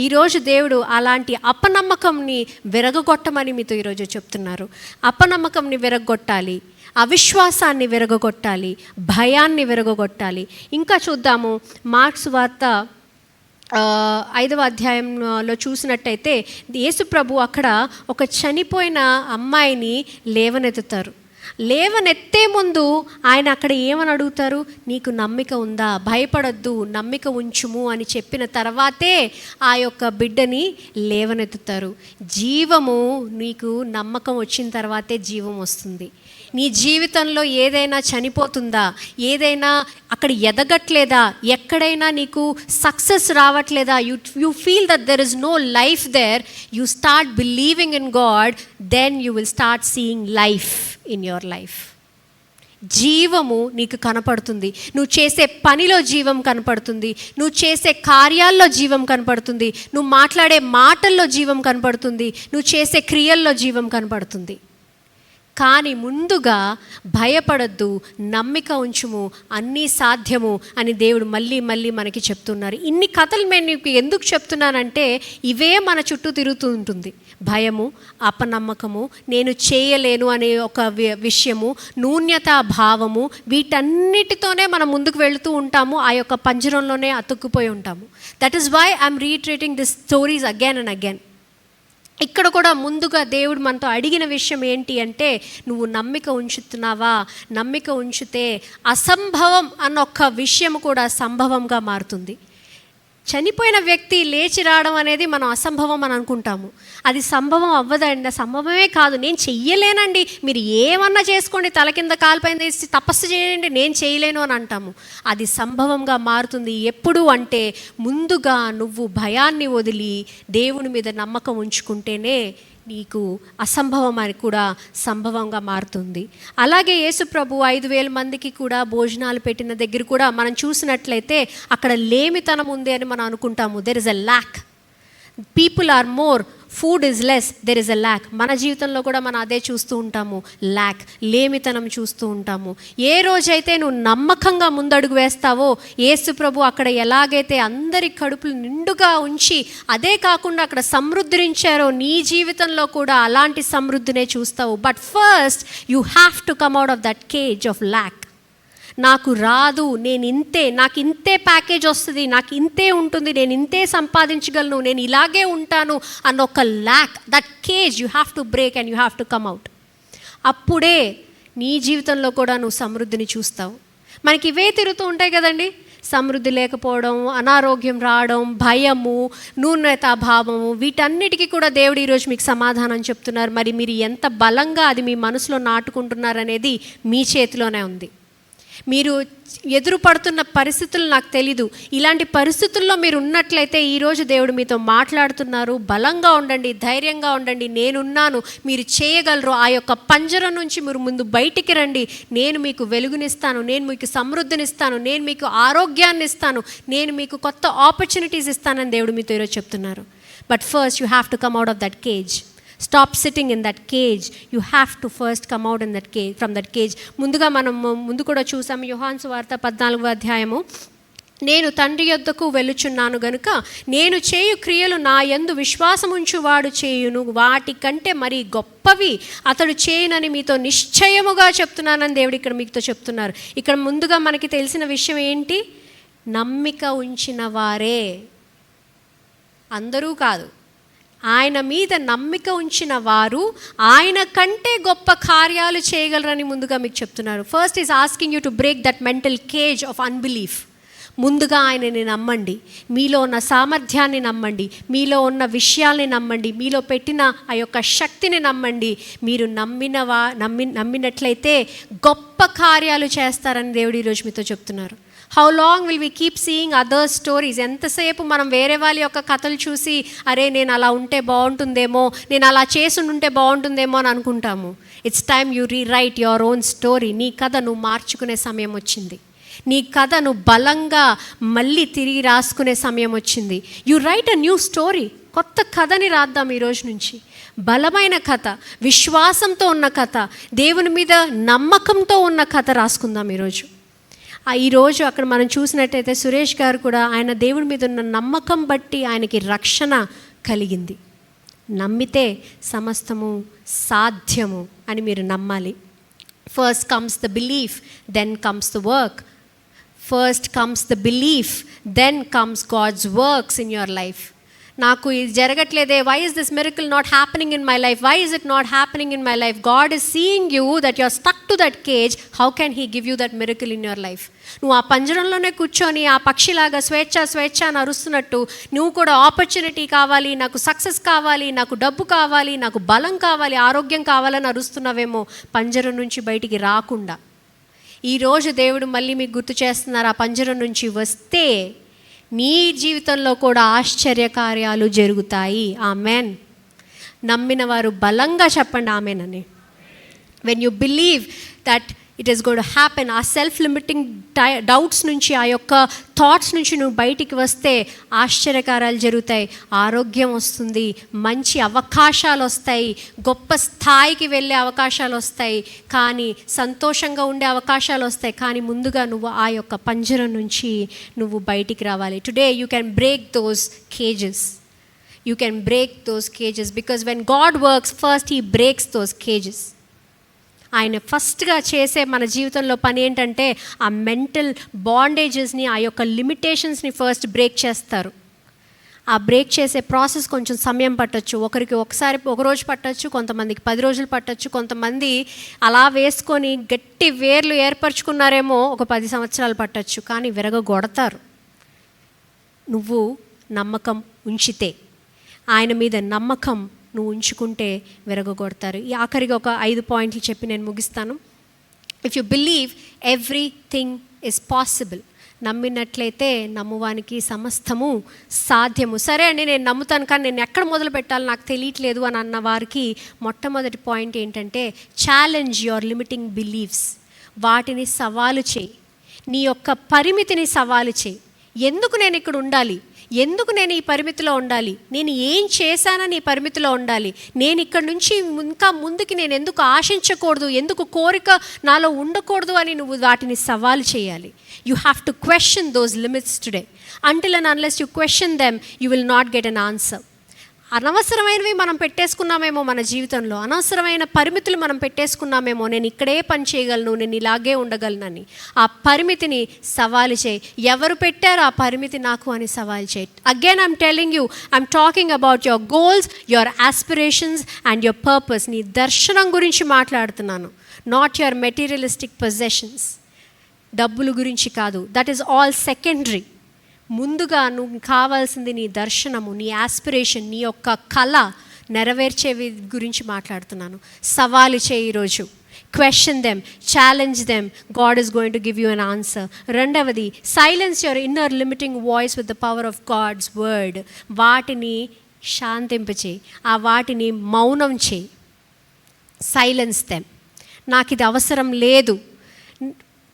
S1: ఈరోజు దేవుడు అలాంటి అపనమ్మకంని విరగొట్టమని మీతో ఈరోజు చెప్తున్నారు. అపనమ్మకంని విరగొట్టాలి, అవిశ్వాసాన్ని విరగొట్టాలి, భయాన్ని విరగొట్టాలి. ఇంకా చూద్దాము మార్కు సువార్త 5వ అధ్యాయంలో చూసినట్టయితే యేసు ప్రభు అక్కడ ఒక చనిపోయిన అమ్మాయిని లేవనెత్తుతారు. లేవనెత్తే ముందు ఆయన అక్కడ ఏమని అడుగుతారు? నీకు నమ్మిక ఉందా? భయపడొద్దు, నమ్మిక ఉంచుము అని చెప్పిన తర్వాతే ఆ యొక్క బిడ్డని లేవనెత్తుతారు. జీవము నీకు నమ్మకం వచ్చిన తర్వాతే జీవం వస్తుంది. నీ జీవితంలో ఏదైనా చనిపోతుందా, ఏదైనా అక్కడ ఎదగట్లేదా, ఎక్కడైనా నీకు సక్సెస్ రావట్లేదా, you feel that there is no life there, you start believing in God, then you will start seeing life in your life. జీవము నీకు కనపడుతుంది. నువ్వు చేసే పనిలో జీవం కనపడుతుంది, నువ్వు చేసే కార్యాల్లో జీవం కనపడుతుంది, నువ్వు మాట్లాడే మాటల్లో జీవం కనపడుతుంది, నువ్వు చేసే క్రియల్లో జీవం కనపడుతుంది. కానీ ముందుగా భయపడద్దు, నమ్మిక ఉంచుము, అన్నీ సాధ్యము అని దేవుడు మళ్ళీ మళ్ళీ మనకి చెప్తున్నారు. ఇన్ని కథలు నేను మీకు ఎందుకు చెప్తున్నానంటే ఇవే మన చుట్టూ తిరుగుతూ ఉంటుంది. భయము, అపనమ్మకము, నేను చేయలేను అనే ఒక విషయము, న్యూన్యతా భావము, వీటన్నిటితోనే మనం ముందుకు వెళుతూ ఉంటాము. ఆ యొక్క పంజరంలోనే అతుక్కుపోయి ఉంటాము. That is why I'm reiterating this stories again and again. ఇక్కడ కూడా ముందుగా దేవుడు మనతో అడిగిన విషయం ఏంటి అంటే, నువ్వు నమ్మిక ఉంచుతున్నావా? నమ్మిక ఉంచితే అసంభవం అన్న ఒక్క విషయం కూడా సంభవంగా మారుతుంది. చనిపోయిన వ్యక్తి లేచి రావడం అనేది మనం అసంభవం అని అనుకుంటాము. అది సంభవం అవ్వదండి, సంభవమే కాదు. నేను చెయ్యలేనండి, మీరు ఏమన్నా చేసుకోండి, తల కింద కాలుపైన తీసి తపస్సు చేయండి, నేను చేయలేను అని అంటాము. అది సంభవంగా మారుతుంది. ఎప్పుడు అంటే ముందుగా నువ్వు భయాన్ని వదిలి దేవుని మీద నమ్మకం ఉంచుకుంటేనే నీకు అసంభవం అని కూడా సంభవంగా మారుతుంది. అలాగే యేసు ప్రభు 5,000 మందికి కూడా భోజనాలు పెట్టిన దగ్గర కూడా మనం చూసినట్లయితే అక్కడ లేమితనం ఉంది అని మనం అనుకుంటాము. There is a lack, people are more, food is less, there is a lack. మన జీవితంలో కూడా మనం అదే చూస్తూ ఉంటాము, ల్యాక్, లేమితనం చూస్తూ ఉంటాము. ఏ రోజైతే నువ్వు నమ్మకంగా ముందడుగు వేస్తావో యేసు ప్రభు అక్కడ ఎలాగైతే అందరి కడుపులు నిండుగా ఉంచి అదే కాకుండా అక్కడ సమృద్ధించారో నీ జీవితంలో కూడా అలాంటి సమృద్ధినే చూస్తావు. But first you have to come out of that cage of lack. నాకు రాదు, నేను ఇంతే, నాకు ఇంతే ప్యాకేజ్ వస్తుంది, నాకు ఇంతే ఉంటుంది, నేను ఇంతే సంపాదించగలను, నేను ఇలాగే ఉంటాను అన్న ఒక lack, that cage you have to break and you have to come out. అప్పుడే నీ జీవితంలో కూడా నువ్వు సమృద్ధిని చూస్తావు. మనకి ఇవే తిరుగుతూ ఉంటాయి కదండి, సమృద్ధి లేకపోవడం, అనారోగ్యం రావడం, భయము, న్యూనతాభావము, వీటన్నిటికీ కూడా దేవుడు ఈరోజు మీకు సమాధానం చెప్తున్నారు. మరి మీరు ఎంత బలంగా అది మీ మనసులో నాటుకుంటున్నారనేది మీ చేతిలోనే ఉంది. మీరు ఎదురు పడుతున్న పరిస్థితులు నాకు తెలీదు, ఇలాంటి పరిస్థితుల్లో మీరు ఉన్నట్లయితే ఈరోజు దేవుడు మీతో మాట్లాడుతున్నారు. బలంగా ఉండండి, ధైర్యంగా ఉండండి, నేనున్నాను, మీరు చేయగలరు. ఆ యొక్క పంజరం నుంచి మీరు ముందు బయటికి రండి. నేను మీకు వెలుగునిస్తాను, నేను మీకు సమృద్ధినిస్తాను, నేను మీకు ఆరోగ్యాన్ని ఇస్తాను, నేను మీకు కొత్త ఆపర్చునిటీస్ ఇస్తానని దేవుడు మీతో ఈరోజు చెప్తున్నారు. But first you have to come out of that cage. Stop sitting in that cage. You have to first come out in that cage, from that cage. ముందుగా మనం ముందు కూడా చూసాము, యోహాను సువార్త 14వ అధ్యాయము. నేను తండ్రి యొద్దకు వెళ్ళుచున్నాను గనుక నేను చేయు క్రియలు నా యందు విశ్వాసముంచువాడు చేయును, వాటి కంటే మరి గొప్పవి అతడు చేయునని మీతో నిశ్చయముగా చెప్తున్నానని దేవుడు ఇక్కడ మీతో చెప్తున్నారు. ఇక్కడ ముందుగా మనకి తెలిసిన విషయం ఏంటి? నమ్మిక ఉంచిన వారే, అందరూ కాదు. ఆయన మీద నమ్మిక ఉంచిన వారు ఆయన కంటే గొప్ప కార్యాలు చేయగలరని ముందుగా మీకు చెప్తున్నారు. First is asking you to break that mental cage of unbelief. ముందుగా ఆయనని నమ్మండి, మీలో ఉన్న సామర్థ్యాన్ని నమ్మండి, మీలో ఉన్న విషయాల్ని నమ్మండి, మీలో పెట్టిన ఆ యొక్క శక్తిని నమ్మండి. మీరు నమ్మినట్లయితే గొప్ప కార్యాలు చేస్తారని దేవుడు ఈరోజు మీతో చెప్తున్నారు. How long will we keep seeing other stories? ఎంతసేపు మనం వేరే వాళ్ళ యొక్క కథలు చూసి అరే నేను అలా ఉంటే బాగుంటుందేమో, నేను అలా చేసి ఉంటే బాగుంటుందేమో అని అనుకుంటాము. It's time you rewrite your own story. నీ కథ నువ్వు మార్చుకునే సమయం వచ్చింది. నీ కథ నువ్వు బలంగా మళ్ళీ తిరిగి రాసుకునే సమయం వచ్చింది. You write a new story. కొత్త కథని రాద్దాం ఈరోజు నుంచి. బలమైన కథ, విశ్వాసంతో ఉన్న కథ, దేవుని మీద నమ్మకంతో ఉన్న కథ రాసుకుందాం ఈరోజు. ఈరోజు అక్కడ మనం చూసినట్టయితే సురేష్ గారు కూడా ఆయన దేవుడి మీద ఉన్న నమ్మకం బట్టి ఆయనకి రక్షణ కలిగింది. నమ్మితే సమస్తము సాధ్యము అని మీరు నమ్మాలి. First comes the belief, then comes the work. First comes the belief, then comes God's works in your life. నాకు ఇది జరగట్లేదే, why is this miracle not happening in my life, why is it not happening in my life? God is seeing you that you are stuck to that cage. How can he give you that miracle in your life? నువ్వు ఆ పంజరంలోనే కూర్చొని ఆ పక్షిలాగా స్వేచ్ఛ స్వేచ్ఛ అని అరుస్తున్నట్టు నువ్వు కూడా opportunity కావాలి, నాకు సక్సెస్ కావాలి, నాకు డబ్బు కావాలి, నాకు బలం కావాలి, ఆరోగ్యం కావాలని అరుస్తున్నావేమో పంజరం నుంచి బయటికి రాకుండా. ఈరోజు దేవుడు మళ్ళీ మీకు గుర్తు చేస్తున్నారు, ఆ పంజరం నుంచి వస్తే నీ జీవితంలో కూడా ఆశ్చర్యకార్యాలు జరుగుతాయి. ఆమెన్. నమ్మిన వారు బలంగా చెప్పండి ఆమెన్ అని. When you believe that it is going to happen, ఆ సెల్ఫ్ లిమిటింగ్ డౌట్స్ నుంచి, ఆ యొక్క థాట్స్ నుంచి నువ్వు బయటికి వస్తే ఆశ్చర్యకార్యాలు జరుగుతాయి, ఆరోగ్యం వస్తుంది, మంచి అవకాశాలు వస్తాయి, గొప్ప స్థాయికి వెళ్ళే అవకాశాలు వస్తాయి, కానీ సంతోషంగా ఉండే అవకాశాలు వస్తాయి. కానీ ముందుగా నువ్వు ఆ యొక్క పంజరం నుంచి నువ్వు బయటికి రావాలి. Today you can break those kgs. You can break those cages because when God works first, he breaks those cages. ఆయన ఫస్ట్గా చేసే మన జీవితంలో పని ఏంటంటే ఆ మెంటల్ బాండేజెస్ని, ఆ యొక్క లిమిటేషన్స్ని ఫస్ట్ బ్రేక్ చేస్తారు. ఆ బ్రేక్ చేసే ప్రాసెస్ కొంచెం సమయం పట్టచ్చు. ఒకరికి ఒక రోజు పట్టచ్చు, కొంతమందికి 10 రోజులు పట్టచ్చు, కొంతమంది అలా వేసుకొని గట్టి వేర్లు ఏర్పరచుకున్నారేమో ఒక 10 సంవత్సరాలు పట్టచ్చు. కానీ విరగొడతారు నువ్వు నమ్మకం ఉంచితే. ఆయన మీద నమ్మకం నువ్వు ఉంచుకుంటే విరగొడతారు. ఈ ఆఖరిగా ఒక 5 పాయింట్లు చెప్పి నేను ముగిస్తాను. If you believe everything is possible. నమ్మినట్లయితే నమ్మువానికి సమస్తము సాధ్యము. సరే అండి, నేను నమ్ముతాను, కానీ నేను ఎక్కడ మొదలు పెట్టాలో నాకు తెలియట్లేదు అని అన్న వారికి మొట్టమొదటి పాయింట్ ఏంటంటే ఛాలెంజ్ యువర్ లిమిటింగ్ బిలీవ్స్. వాటిని సవాలు చేయి, నీ యొక్క పరిమితిని సవాలు చేయి. ఎందుకు నేను ఇక్కడ ఉండాలి, ఎందుకు నేను ఈ పరిమితిలో ఉండాలి, నేను ఏం చేశానని ఈ పరిమితిలో ఉండాలి, నేను ఇక్కడ నుంచి ఇంకా ముందుకి నేను ఎందుకు ఆశించకూడదు, ఎందుకు కోరిక నాలో ఉండకూడదు అని నువ్వు వాటిని సవాలు చేయాలి. You have to question those limits today. Until and unless you question them you will not get an answer. అనవసరమైనవి మనం పెట్టేసుకున్నామేమో మన జీవితంలో, అనవసరమైన పరిమితులు మనం పెట్టేసుకున్నామేమో. నేను ఇక్కడే పని చేయగలను, నేను ఇలాగే ఉండగలనని ఆ పరిమితిని సవాలు చేయి. ఎవరు పెట్టారు ఆ పరిమితి నాకు అని సవాలు చేయి. Again I'm telling you, I'm talking about your goals, your aspirations and your purpose. నీ దర్శనం గురించి మాట్లాడుతున్నాను, నాట్ యువర్ మెటీరియలిస్టిక్ పొజెషన్స్. డబ్బుల గురించి కాదు, దట్ ఈస్ ఆల్ సెకండరీ. ముందుగా నువ్వు కావాల్సింది నీ దర్శనము, నీ ఆస్పిరేషన్, నీ యొక్క కళ నెరవేర్చేవి గురించి మాట్లాడుతున్నాను. సవాలు చేయి ఈరోజు. Question them, challenge them, God is going to give you an answer. రెండవది, silence your inner limiting voice with the power of God's word. వాటిని శాంతింపచేయి, ఆ వాటిని మౌనం చేయి. Silence them. నాకు ఇది అవసరం లేదు.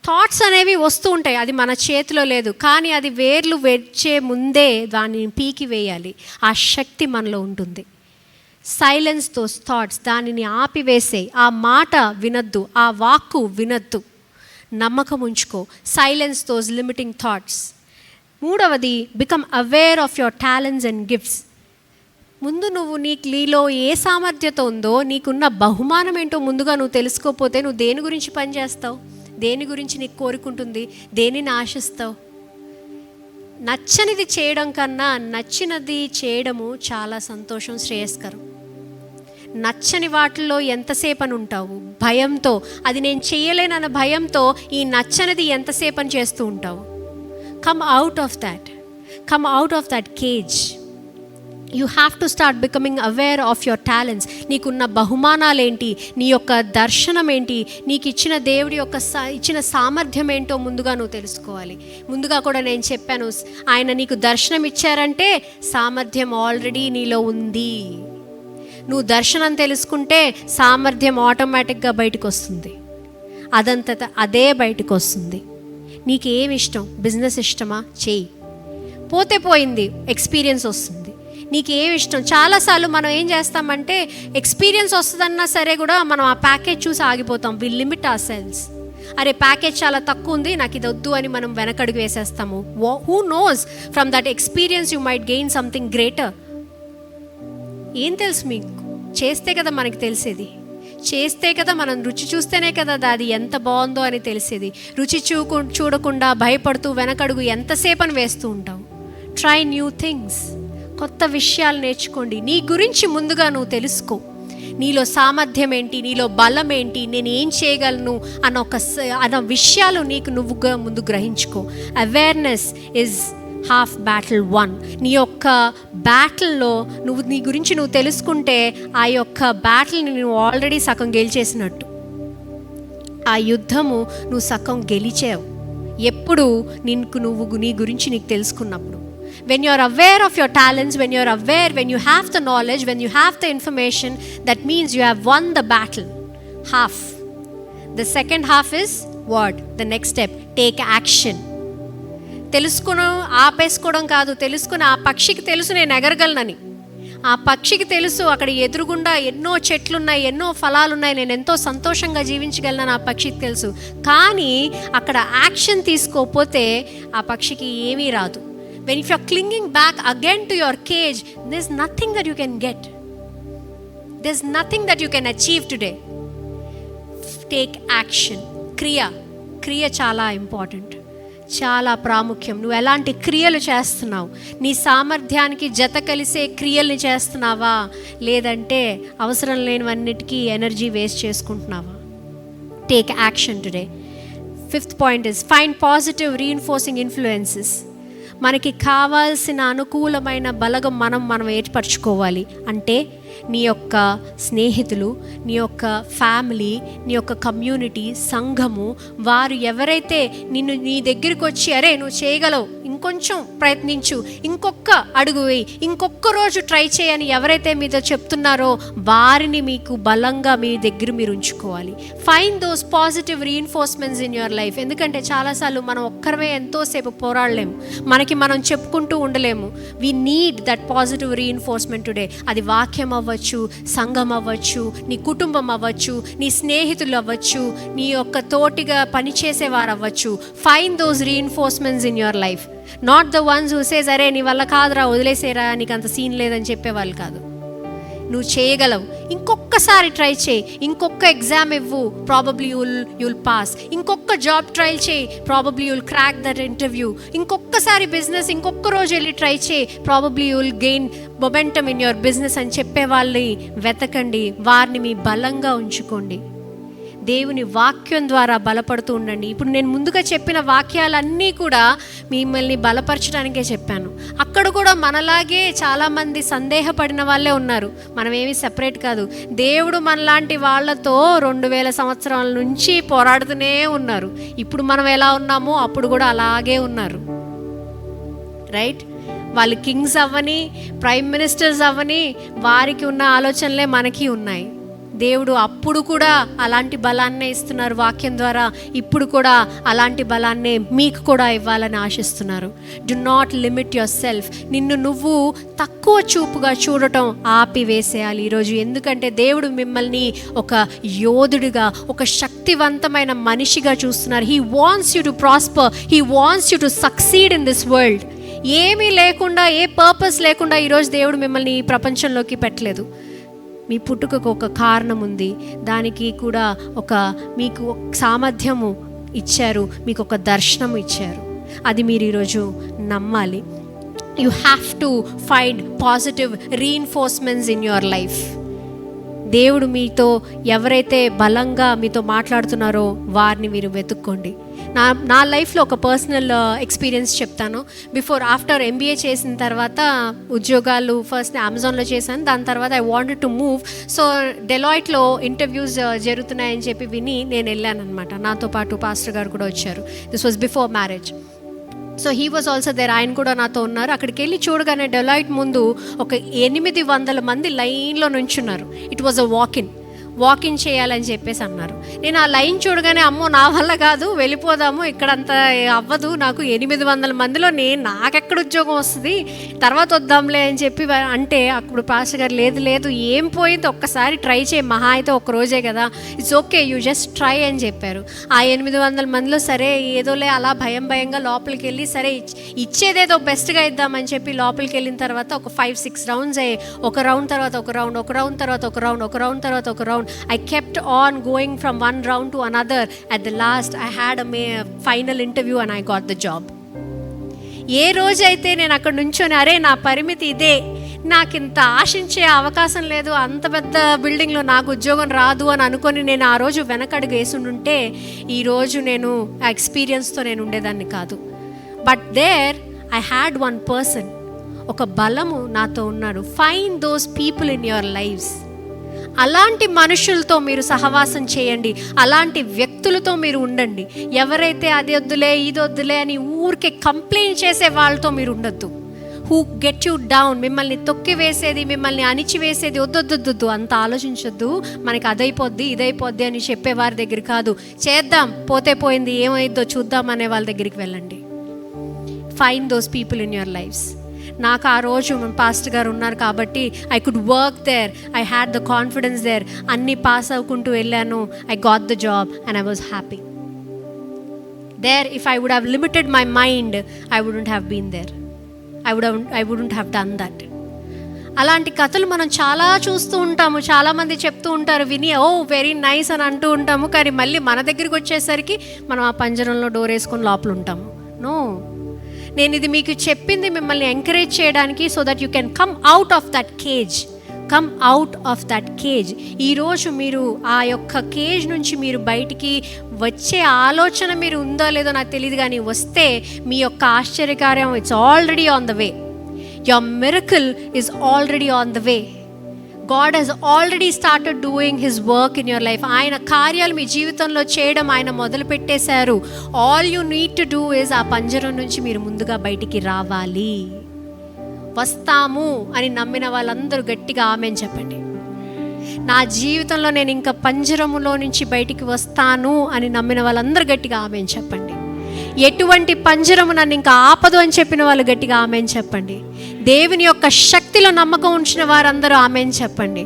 S1: థాట్స్ అనేవి వస్తూ ఉంటాయి, అది మన చేతిలో లేదు, కానీ అది వేర్లు వెచ్చే ముందే దాన్ని పీకి వేయాలి. ఆ శక్తి మనలో ఉంటుంది. Silence those thoughts. దానిని ఆపివేసే. ఆ మాట వినద్దు, ఆ వాక్కు వినద్దు. నమ్మకం ఉంచుకో. Silence those limiting thoughts. మూడవది, become aware of your talents and gifts. ముందు నువ్వు నీలో ఏ సామర్థ్యత ఉందో, నీకున్న బహుమానం ఏంటో ముందుగా నువ్వు తెలుసుకోకపోతే నువ్వు దేని గురించి పనిచేస్తావు, దేని గురించి నీకు కోరుకుంటుంది, దేనిని ఆశిస్తావు? నచ్చనిది చేయడం కన్నా నచ్చినది చేయడము చాలా సంతోషం, శ్రేయస్కరం. నచ్చని వాటిల్లో ఎంతసేపు అని ఉంటావు? భయంతో, అది నేను చేయలేనన్న భయంతో ఈ నచ్చనిది ఎంతసేపు అని చేస్తూ ఉంటావు? Come out of that cage. You have to start becoming aware of your talents. నీకున్న బహుమానాలేంటి, నీ యొక్క దర్శనం ఏంటి, నీకు ఇచ్చిన దేవుడి యొక్క ఇచ్చిన సామర్థ్యం ఏంటో ముందుగా నువ్వు తెలుసుకోవాలి. ముందుగా కూడా నేను చెప్పాను, ఆయన నీకు దర్శనం ఇచ్చారంటే సామర్థ్యం ఆల్రెడీ నీలో ఉంది. నువ్వు దర్శనం తెలుసుకుంటే సామర్థ్యం ఆటోమేటిక్గా బయటకు వస్తుంది, అదంతట అదే బయటకు వస్తుంది. నీకు ఏమి ఇష్టం? బిజినెస్ ఇష్టమా? చెయ్యి, పోతే పోయింది, ఎక్స్పీరియన్స్ వస్తుంది. నీకు ఏమి ఇష్టం? చాలాసార్లు మనం ఏం చేస్తామంటే ఎక్స్పీరియన్స్ వస్తుందన్నా సరే కూడా మనం ఆ ప్యాకేజ్ చూసి ఆగిపోతాం. We limit ourselves. అరే ప్యాకేజ్ చాలా తక్కువ ఉంది, నాకు ఇది వద్దు అని మనం వెనకడుగు వేసేస్తాము. Who knows, from that experience you might gain something greater. ఏం తెలుసు మీకు? చేస్తే కదా మనకి తెలిసేది. చేస్తే కదా, మనం రుచి చూస్తేనే కదా అది ఎంత బాగుందో అని తెలిసేది. రుచి చూడకుండా భయపడుతూ వెనకడుగు ఎంతసేపు అని వేస్తూ ఉంటావు. Try new things. కొత్త విషయాలు నేర్చుకోండి. నీ గురించి ముందుగా నువ్వు తెలుసుకో. నీలో సామర్థ్యం ఏంటి, నీలో బలం ఏంటి, నేను ఏం చేయగలను అన్న విషయాలు నీకు నువ్వుగా ముందు గ్రహించుకో. Awareness is half battle won. నీ యొక్క బ్యాటిల్లో నీ గురించి నువ్వు తెలుసుకుంటే ఆ యొక్క బ్యాటిల్ని నువ్వు ఆల్రెడీ సగం గెలిచేసినట్టు. ఆ యుద్ధము నువ్వు సగం గెలిచావు ఎప్పుడు నీ గురించి నీకు తెలుసుకున్నప్పుడు. When you are aware of your talents, when you have the knowledge, when you have the information, that means you have won the battle. Half. The second half is what? The next step. Take action. తెలుసుకుని ఆపేసుకోవడం కాదు. తెలుసుకుని ఆ పక్షికి తెలుసు నేను ఎగరగలనని. ఆ పక్షికి తెలుసు అక్కడ ఎదురుగుండా ఎన్నో చెట్లున్నాయి, ఎన్నో ఫలాలున్నాయి, నేను ఎంతో సంతోషంగా జీవించగలను ఆ పక్షికి తెలుసు. కానీ అక్కడ యాక్షన్ తీసుకోకపోతే ఆ పక్షికి ఏమీ రాదు. When if you're clinging back again to your cage, there's nothing that you can get. There's nothing that you can achieve today. Take action. క్రియ చాలా ఇంపార్టెంట్, చాలా ప్రాముఖ్యం. నువ్వు ఎలాంటి క్రియలు చేస్తున్నావు? నీ సామర్థ్యానికి జత కలిసే క్రియల్ని చేస్తున్నావా, లేదంటే అవసరం లేనివన్నిటికీ ఎనర్జీ వేస్ట్ చేసుకుంటున్నావా? Take action today. Fifth point is find positive reinforcing influences. మనకి కావాల్సిన అనుకూలమైన బలగం మనం ఏర్పరచుకోవాలి. అంటే నీ యొక్క స్నేహితులు, నీ యొక్క ఫ్యామిలీ, నీ యొక్క కమ్యూనిటీ, సంఘము, వారు ఎవరైతే నీ దగ్గరికి వచ్చి అరే నువ్వు చేయగలవు, ఇంకొంచెం ప్రయత్నించు, ఇంకొక అడుగు వేయి, ఇంకొక రోజు ట్రై చేయని ఎవరైతే మీతో చెప్తున్నారో వారిని మీకు బలంగా మీ దగ్గర మీరు ఉంచుకోవాలి. Find those positive reinforcements in your life. ఎందుకంటే చాలాసార్లు మనం ఒక్కరమే ఎంతోసేపు పోరాడలేము, మనకి మనం చెప్పుకుంటూ ఉండలేము. We need that positive reinforcement today. అది వాక్యం అవ్వచ్చు, సంఘం అవ్వచ్చు, నీ కుటుంబం అవ్వచ్చు, నీ స్నేహితులు అవ్వచ్చు, నీ యొక్క తోటిగా పనిచేసేవారు అవ్వచ్చు. Find those reinforcements in your life. Not the ones who says అరే నీ వల్ల కాదురా వదిలేసేరా నీకు అంత సీన్ లేదని చెప్పేవాళ్ళు కాదు. నువ్వు చేయగలవు, ఇంకొకసారి ట్రై చేయి, ఇంకొక ఎగ్జామ్ ఇవ్వు, ప్రాబబ్లీ యుల్ పాస్, ఇంకొక జాబ్ ట్రయల్ చేయి, probably you'll crack that interview, ఇంకొకసారి బిజినెస్ ఇంకొక రోజు వెళ్ళి ట్రై చేయి, probably you'll gain momentum in your business అని చెప్పే వాళ్ళని వెతకండి, వారిని మీ బలంగా ఉంచుకోండి. దేవుని వాక్యం ద్వారా బలపడుతూ ఉండండి. ఇప్పుడు నేను ముందుగా చెప్పిన వాక్యాలన్నీ కూడా మిమ్మల్ని బలపరచడానికే చెప్పాను. అక్కడ కూడా మనలాగే చాలామంది సందేహపడిన వాళ్ళే ఉన్నారు. మనమేమి సెపరేట్ కాదు. దేవుడు మనలాంటి వాళ్ళతో 2000 సంవత్సరాల నుంచి పోరాడుతూనే ఉన్నారు. ఇప్పుడు మనం ఎలా ఉన్నామో అప్పుడు కూడా అలాగే ఉన్నారు. రైట్? వాళ్ళు కింగ్స్ అవ్వని, ప్రైమ్ మినిస్టర్స్ అవ్వని, వారికి ఉన్న ఆలోచనలే మనకి ఉన్నాయి. దేవుడు అప్పుడు కూడా అలాంటి బలాన్నే ఇస్తున్నారు వాక్యం ద్వారా. ఇప్పుడు కూడా అలాంటి బలాన్నే మీకు కూడా ఇవ్వాలని ఆశిస్తున్నారు. Do not limit your self. నిన్ను నువ్వు తక్కువ చూపుగా చూడటం ఆపివేసేయాలి ఈరోజు. ఎందుకంటే దేవుడు మిమ్మల్ని ఒక యోధుడిగా, ఒక శక్తివంతమైన మనిషిగా చూస్తున్నారు. He wants you to prosper, he wants you to succeed in this world. ఏమీ లేకుండా, ఏ పర్పస్ లేకుండా ఈరోజు దేవుడు మిమ్మల్ని ఈ ప్రపంచంలోకి పెట్టలేదు. మీ పుట్టుకకు ఒక కారణం ఉంది. దానికి కూడా మీకు సామర్థ్యము ఇచ్చారు, మీకు ఒక దర్శనం ఇచ్చారు. అది మీరు ఈరోజు నమ్మాలి. You have to find positive reinforcements in your life. దేవుడు మీతో ఎవరైతే బలంగా మీతో మాట్లాడుతున్నారో వారిని మీరు వెతుక్కోండి. నా లైఫ్లో ఒక పర్సనల్ ఎక్స్పీరియన్స్ చెప్తాను. ఆఫ్టర్ MBA చేసిన తర్వాత ఉద్యోగాలు ఫస్ట్ అమెజాన్లో చేశాను. దాని తర్వాత I wanted to move. So డెలాయిట్లో ఇంటర్వ్యూస్ జరుగుతున్నాయని చెప్పి విని నేను వెళ్ళాను అనమాట. నాతో పాటు పాస్టర్ గారు కూడా వచ్చారు. This was before marriage. So he was also there. ఆయన కూడా నాతో ఉన్నారు. అక్కడికి వెళ్ళి చూడగానే డెలాయిట్ ముందు ఒక 800 మంది లైన్లో నుంచున్నారు. ఇట్ వాజ్ అ వాకిన్ చేయాలని చెప్పేసి అన్నారు. నేను ఆ లైన్ చూడగానే అమ్మో నా వల్ల కాదు, వెళ్ళిపోదాము, ఇక్కడంత అవ్వదు నాకు, 800 మందిలో నాకెక్కడ ఉద్యోగం వస్తుంది, తర్వాత వద్దాంలే అని చెప్పి అంటే అప్పుడు పాస్టర్ గారు లేదు ఏం పోయింది, ఒక్కసారి ట్రై చేయి, మహా అయితే ఒక రోజే కదా, it's okay, you just try అని చెప్పారు. ఆ 800 మందిలో సరే ఏదోలే అలా భయంగా లోపలికి వెళ్ళి సరే ఇచ్చేదేదో బెస్ట్గా ఇద్దామని చెప్పి లోపలికి వెళ్ళిన తర్వాత ఒక 5-6 రౌండ్స్ అయ్యాయి. ఒక రౌండ్ తర్వాత ఒక రౌండ్, ఒక రౌండ్ తర్వాత ఒక రౌండ్, ఒక రౌండ్ తర్వాత ఒక round. I kept on going from one round to another. At the last I had a final interview and I got the job. ఏ రోజైతే నేను అక్కడ నుంచొని అరే నా పరిమితి ఇదే, నాకు ఇంత ఆశించే అవకాశం లేదు, అంత పెద్ద బిల్డింగ్లో నాకు ఉద్యోగం రాదు అని అనుకొని నేను ఆ రోజు వెనకడుగు వేసుండుంటే ఈరోజు నేను ఆ ఎక్స్పీరియన్స్తో నేను ఉండేదాన్ని కాదు. But there I had one person, ఒక బలము నాతో ఉన్నాడు. Find those people in your lives. అలాంటి మనుషులతో మీరు సహవాసం చేయండి, అలాంటి వ్యక్తులతో మీరు ఉండండి. ఎవరైతే అది వద్దులే ఇది వద్దులే అని ఊరికే కంప్లైంట్ చేసే వాళ్ళతో మీరు ఉండొద్దు. హూ గెట్ యూ డౌన్, మిమ్మల్ని తొక్కి వేసేది, మిమ్మల్ని అణిచివేసేది వద్దొద్దు, అంత ఆలోచించొద్దు. మనకి అదైపోద్ది ఇదైపోద్ది అని చెప్పేవారి దగ్గర కాదు, చేద్దాం పోతే పోయింది ఏమైద్దో చూద్దాం అనే వాళ్ళ దగ్గరికి వెళ్ళండి. Find those people in your lives. నాకు ఆ రోజు పాస్టర్ గారు ఉన్నారు కాబట్టి I could work there, I had the confidence there. అన్నీ పాస్ అవ్వకుంటూ వెళ్ళాను. I got the job and I was happy there. If I would have limited my mind, I wouldn't have been there. I wouldn't have done that. అలాంటి కథలు మనం చాలా చూస్తూ ఉంటాము. చాలామంది చెప్తూ ఉంటారు, విని ఓ వెరీ నైస్ అని అంటూ ఉంటాము. కానీ మళ్ళీ మన దగ్గరికి వచ్చేసరికి మనం ఆ పంజరంలో డోర్ వేసుకొని లోపల ఉంటాము. నో, నేను ఇది మీకు చెప్పింది మిమ్మల్ని ఎంకరేజ్ చేయడానికి, so that you can come out of that cage. Come out of that cage. ఈరోజు మీరు ఆ యొక్క కేజ్ నుంచి మీరు బయటికి వచ్చే ఆలోచన మీరు ఉందో లేదో నాకు తెలియదు, కానీ వస్తే మీ యొక్క ఆశ్చర్యకార్యం it's already on the way. Your miracle is already on the way. God has already started doing His work in your life. ఆయన కార్యాలు మీ జీవితంలో చేయడం ఆయన మొదలు పెట్టేశారు. All you need to do is ఆ పంజరం నుంచి మీరు ముందుగా బయటికి రావాలి. వస్తాము అని నమ్మిన వాళ్ళందరూ గట్టిగా ఆమేన్ చెప్పండి. నా జీవితంలో నేను ఇంకా పంజరములో నుంచి బయటికి వస్తాను అని నమ్మిన వాళ్ళందరూ గట్టిగా ఆమేన్ చెప్పండి. ఎటువంటి పంజరము నన్ను ఇంకా ఆపదు అని చెప్పిన వాళ్ళు గట్టిగా ఆమేన్ చెప్పండి. దేవుని యొక్క శక్తిలో నమ్మకం ఉంచిన వారందరూ ఆమేన్ చెప్పండి.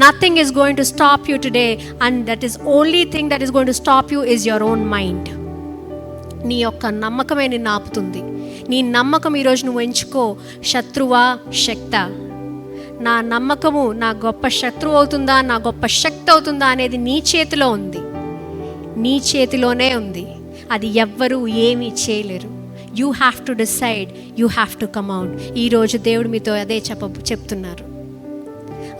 S1: Nothing is going to stop you today, and that is only thing that is going to stop you is your own mind. నీ యొక్క నమ్మకమే నిన్ను ఆపుతుంది. నీ నమ్మకం ఈరోజు నువ్వు ఎంచుకో. శత్రువా శక్తా? నా నమ్మకము నా గొప్ప శత్రువు అవుతుందా, నా గొప్ప శక్తి అవుతుందా అనేది నీ చేతిలో ఉంది. నీ చేతిలోనే ఉంది. అది ఎవ్వరూ ఏమీ చేయలేరు. You have to decide, you have to come out. ఈరోజు దేవుడు మీతో అదే చెప్తున్నారు.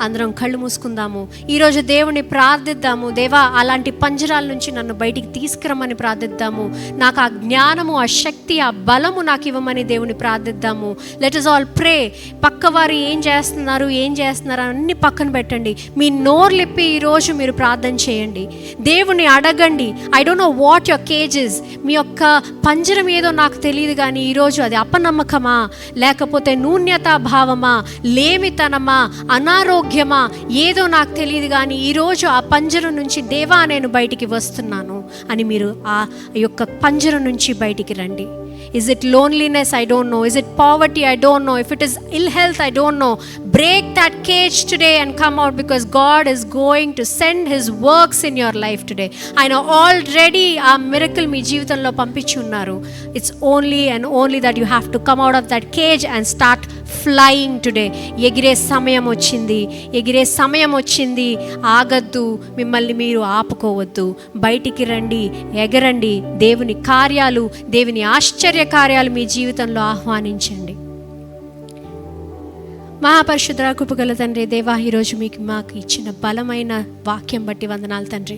S1: అందరం కళ్ళు మూసుకుందాము. ఈరోజు దేవుని ప్రార్థిద్దాము. దేవా, అలాంటి పంజరాల నుంచి నన్ను బయటికి తీసుకురమ్మని ప్రార్థిద్దాము. నాకు ఆ జ్ఞానము, ఆ శక్తి, ఆ బలము నాకు ఇవ్వమని దేవుని ప్రార్థిద్దాము. Let us all pray. పక్కవారు ఏం చేస్తున్నారు అన్ని పక్కన పెట్టండి. మీ నోర్లిప్పి ఈరోజు మీరు ప్రార్థన చేయండి. దేవుని అడగండి. I don't know what your cage is. మీ యొక్క పంజరం ఏదో నాకు తెలియదు, కానీ ఈరోజు అది అపనమ్మకమా, లేకపోతే న్యూన్యతా భావమా, లేమితనమా, అనారోగ్యమా, ఏదో నాకు తెలియదు, కానీ ఈరోజు ఆ పంజరం నుంచి దేవా నేను బయటికి వస్తున్నాను అని మీరు ఆ యొక్క పంజరం నుంచి బయటికి రండి. Is it loneliness? I don't know. Is it poverty? I don't know. If it is ill health, I don't know. Break that cage today and come out, because God is going to send His works in your life today. I know already a miracle మీ జీవితంలో పంపించి ఉన్నారు. It's only and only that you have to come out of that cage and start flying today. ఎగిరే సమయం వచ్చింది. ఆగద్దు, మిమ్మల్ని మీరు ఆపుకోవద్దు. బయటికి రండి, ఎగరండి. దేవుని కార్యాలు, దేవుని ఆశ్చర్య కార్యాలు మీ జీవితంలో ఆహ్వానించండి. మహాపరిశుద్ధ కృపగల తండ్రి, దేవా, ఈరోజు మాకు ఇచ్చిన బలమైన వాక్యం బట్టి వందనాలు తండ్రి.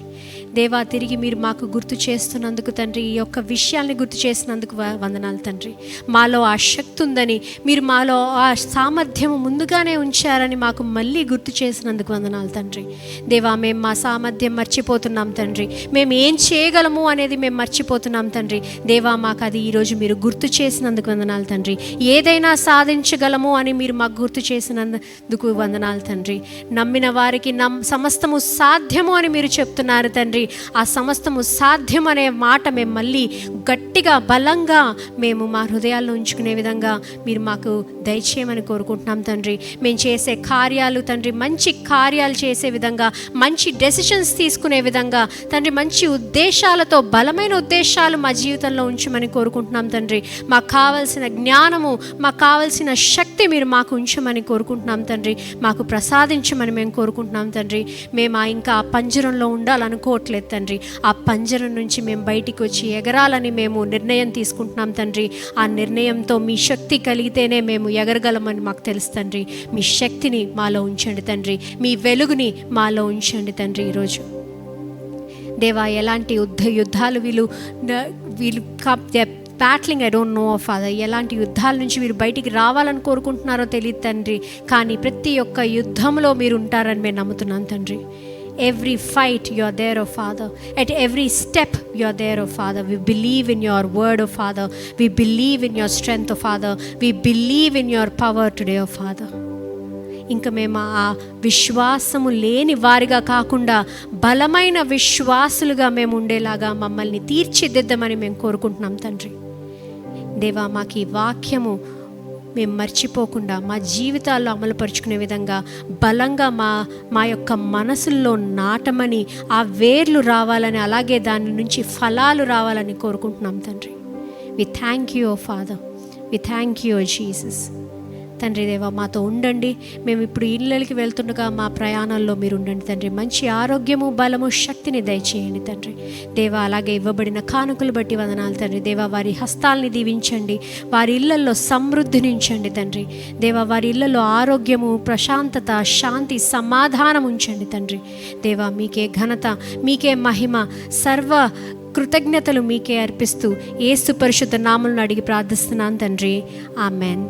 S1: దేవా, తిరిగి మీరు మాకు గుర్తు చేస్తున్నందుకు తండ్రి, ఈ యొక్క విషయాల్ని గుర్తు చేసినందుకు వందనాలు తండ్రి. మాలో ఆ శక్తి ఉందని, మీరు మాలో ఆ సామర్థ్యము ముందుగానే ఉంచారని మాకు మళ్ళీ గుర్తు చేసినందుకు వందనాలు తండ్రి. దేవా, మేము మా సామర్థ్యం మర్చిపోతున్నాం తండ్రి. మేము ఏం చేయగలము అనేది మేము మర్చిపోతున్నాం తండ్రి. దేవా, మాకు అది ఈరోజు మీరు గుర్తు చేసినందుకు వందనాలు తండ్రి. ఏదైనా సాధించగలము అని మీరు మాకు గుర్తు చేసినందుకు వందనాలు తండ్రి. నమ్మిన వారికి సమస్తము సాధ్యము అని మీరు చెప్తున్నారు తండ్రి. ఆ సమస్తము సాధ్యం అనే మాట మేము మళ్ళీ గట్టిగా బలంగా మేము మా హృదయాల్లో ఉంచుకునే విధంగా మీరు మాకు దయచేయమని కోరుకుంటున్నాం తండ్రి. మేము చేసే కార్యాలు తండ్రి మంచి కార్యాలు చేసే విధంగా, మంచి డెసిషన్స్ తీసుకునే విధంగా తండ్రి, మంచి ఉద్దేశాలతో, బలమైన ఉద్దేశాలు మా జీవితంలో ఉంచమని కోరుకుంటున్నాం తండ్రి. మాకు కావాల్సిన జ్ఞానము, మాకు కావాల్సిన శక్తి మీరు మాకు ఉంచమని కోరుకుంటున్నాం తండ్రి. మాకు ప్రసాదించమని మేము కోరుకుంటున్నాం తండ్రి. మేము ఇంకా ఆ పంజరంలో ఉండాలనుకోవట్లేదు తండ్రి. ఆ పంజరం నుంచి మేము బయటికి వచ్చి ఎగరాలని మేము నిర్ణయం తీసుకుంటున్నాం తండ్రి. ఆ నిర్ణయంతో మీ శక్తి కలిగితేనే మేము ఎగరగలమని మాకు తెలుసు తండ్రి. మీ శక్తిని మాలో ఉంచండి తండ్రి. మీ వెలుగుని మాలో ఉంచండి తండ్రి. ఈరోజు దేవా, ఎలాంటి యుద్ధాలు వీళ్ళు battling, I don't no father, ఎలాంటి యుద్ధాల నుంచి వీరు బయటికి రావాలని కోరుకుంటున్నారో తెలియదు తండ్రి. కానీ ప్రతి ఒక్క యుద్ధంలో మీరు ఉంటారని మేము నమ్ముతున్నాం తండ్రి. Every fight you are there, oh Father. At every step you are there, oh Father. We believe in your word, oh Father. We believe in your strength, oh Father. We believe in your power today, oh Father. ఇంకా మేము ఆ విశ్వాసము లేని వారిగా కాకుండా బలమైన విశ్వాసులుగా మేము ఉండేలాగా మమ్మల్ని తీర్చిదిద్దమని మేము కోరుకుంటున్నాం తండ్రి. దేవా, మాకు ఈ వాక్యము మేము మర్చిపోకుండా మా జీవితాల్లో అమలుపరుచుకునే విధంగా బలంగా మా యొక్క మనసుల్లో నాటమని, ఆ వేర్లు రావాలని, అలాగే దాని నుంచి ఫలాలు రావాలని కోరుకుంటున్నాం తండ్రి. We thank you, O Father. We thank you, O Jesus. తండ్రి దేవా, మాతో ఉండండి. మేము ఇప్పుడు ఇళ్ళకి వెళ్తుండగా మా ప్రయాణాల్లో మీరు ఉండండి తండ్రి. మంచి ఆరోగ్యము, బలము, శక్తిని దయచేయండి తండ్రి. దేవా, అలాగే ఇవ్వబడిన కానుకలు బట్టి వందనాలు తండ్రి. దేవా, వారి హస్తాల్ని దీవించండి. వారి ఇళ్లలో సమృద్ధినించండి తండ్రి. దేవా, వారి ఇళ్లలో ఆరోగ్యము, ప్రశాంతత, శాంతి, సమాధానం ఉంచండి తండ్రి. దేవా, మీకే ఘనత, మీకే మహిమ, సర్వ కృతజ్ఞతలు మీకే అర్పిస్తూ యేసు పరిశుద్ధ నామమున అడిగి ప్రార్థిస్తున్నాను తండ్రి. ఆమెన్.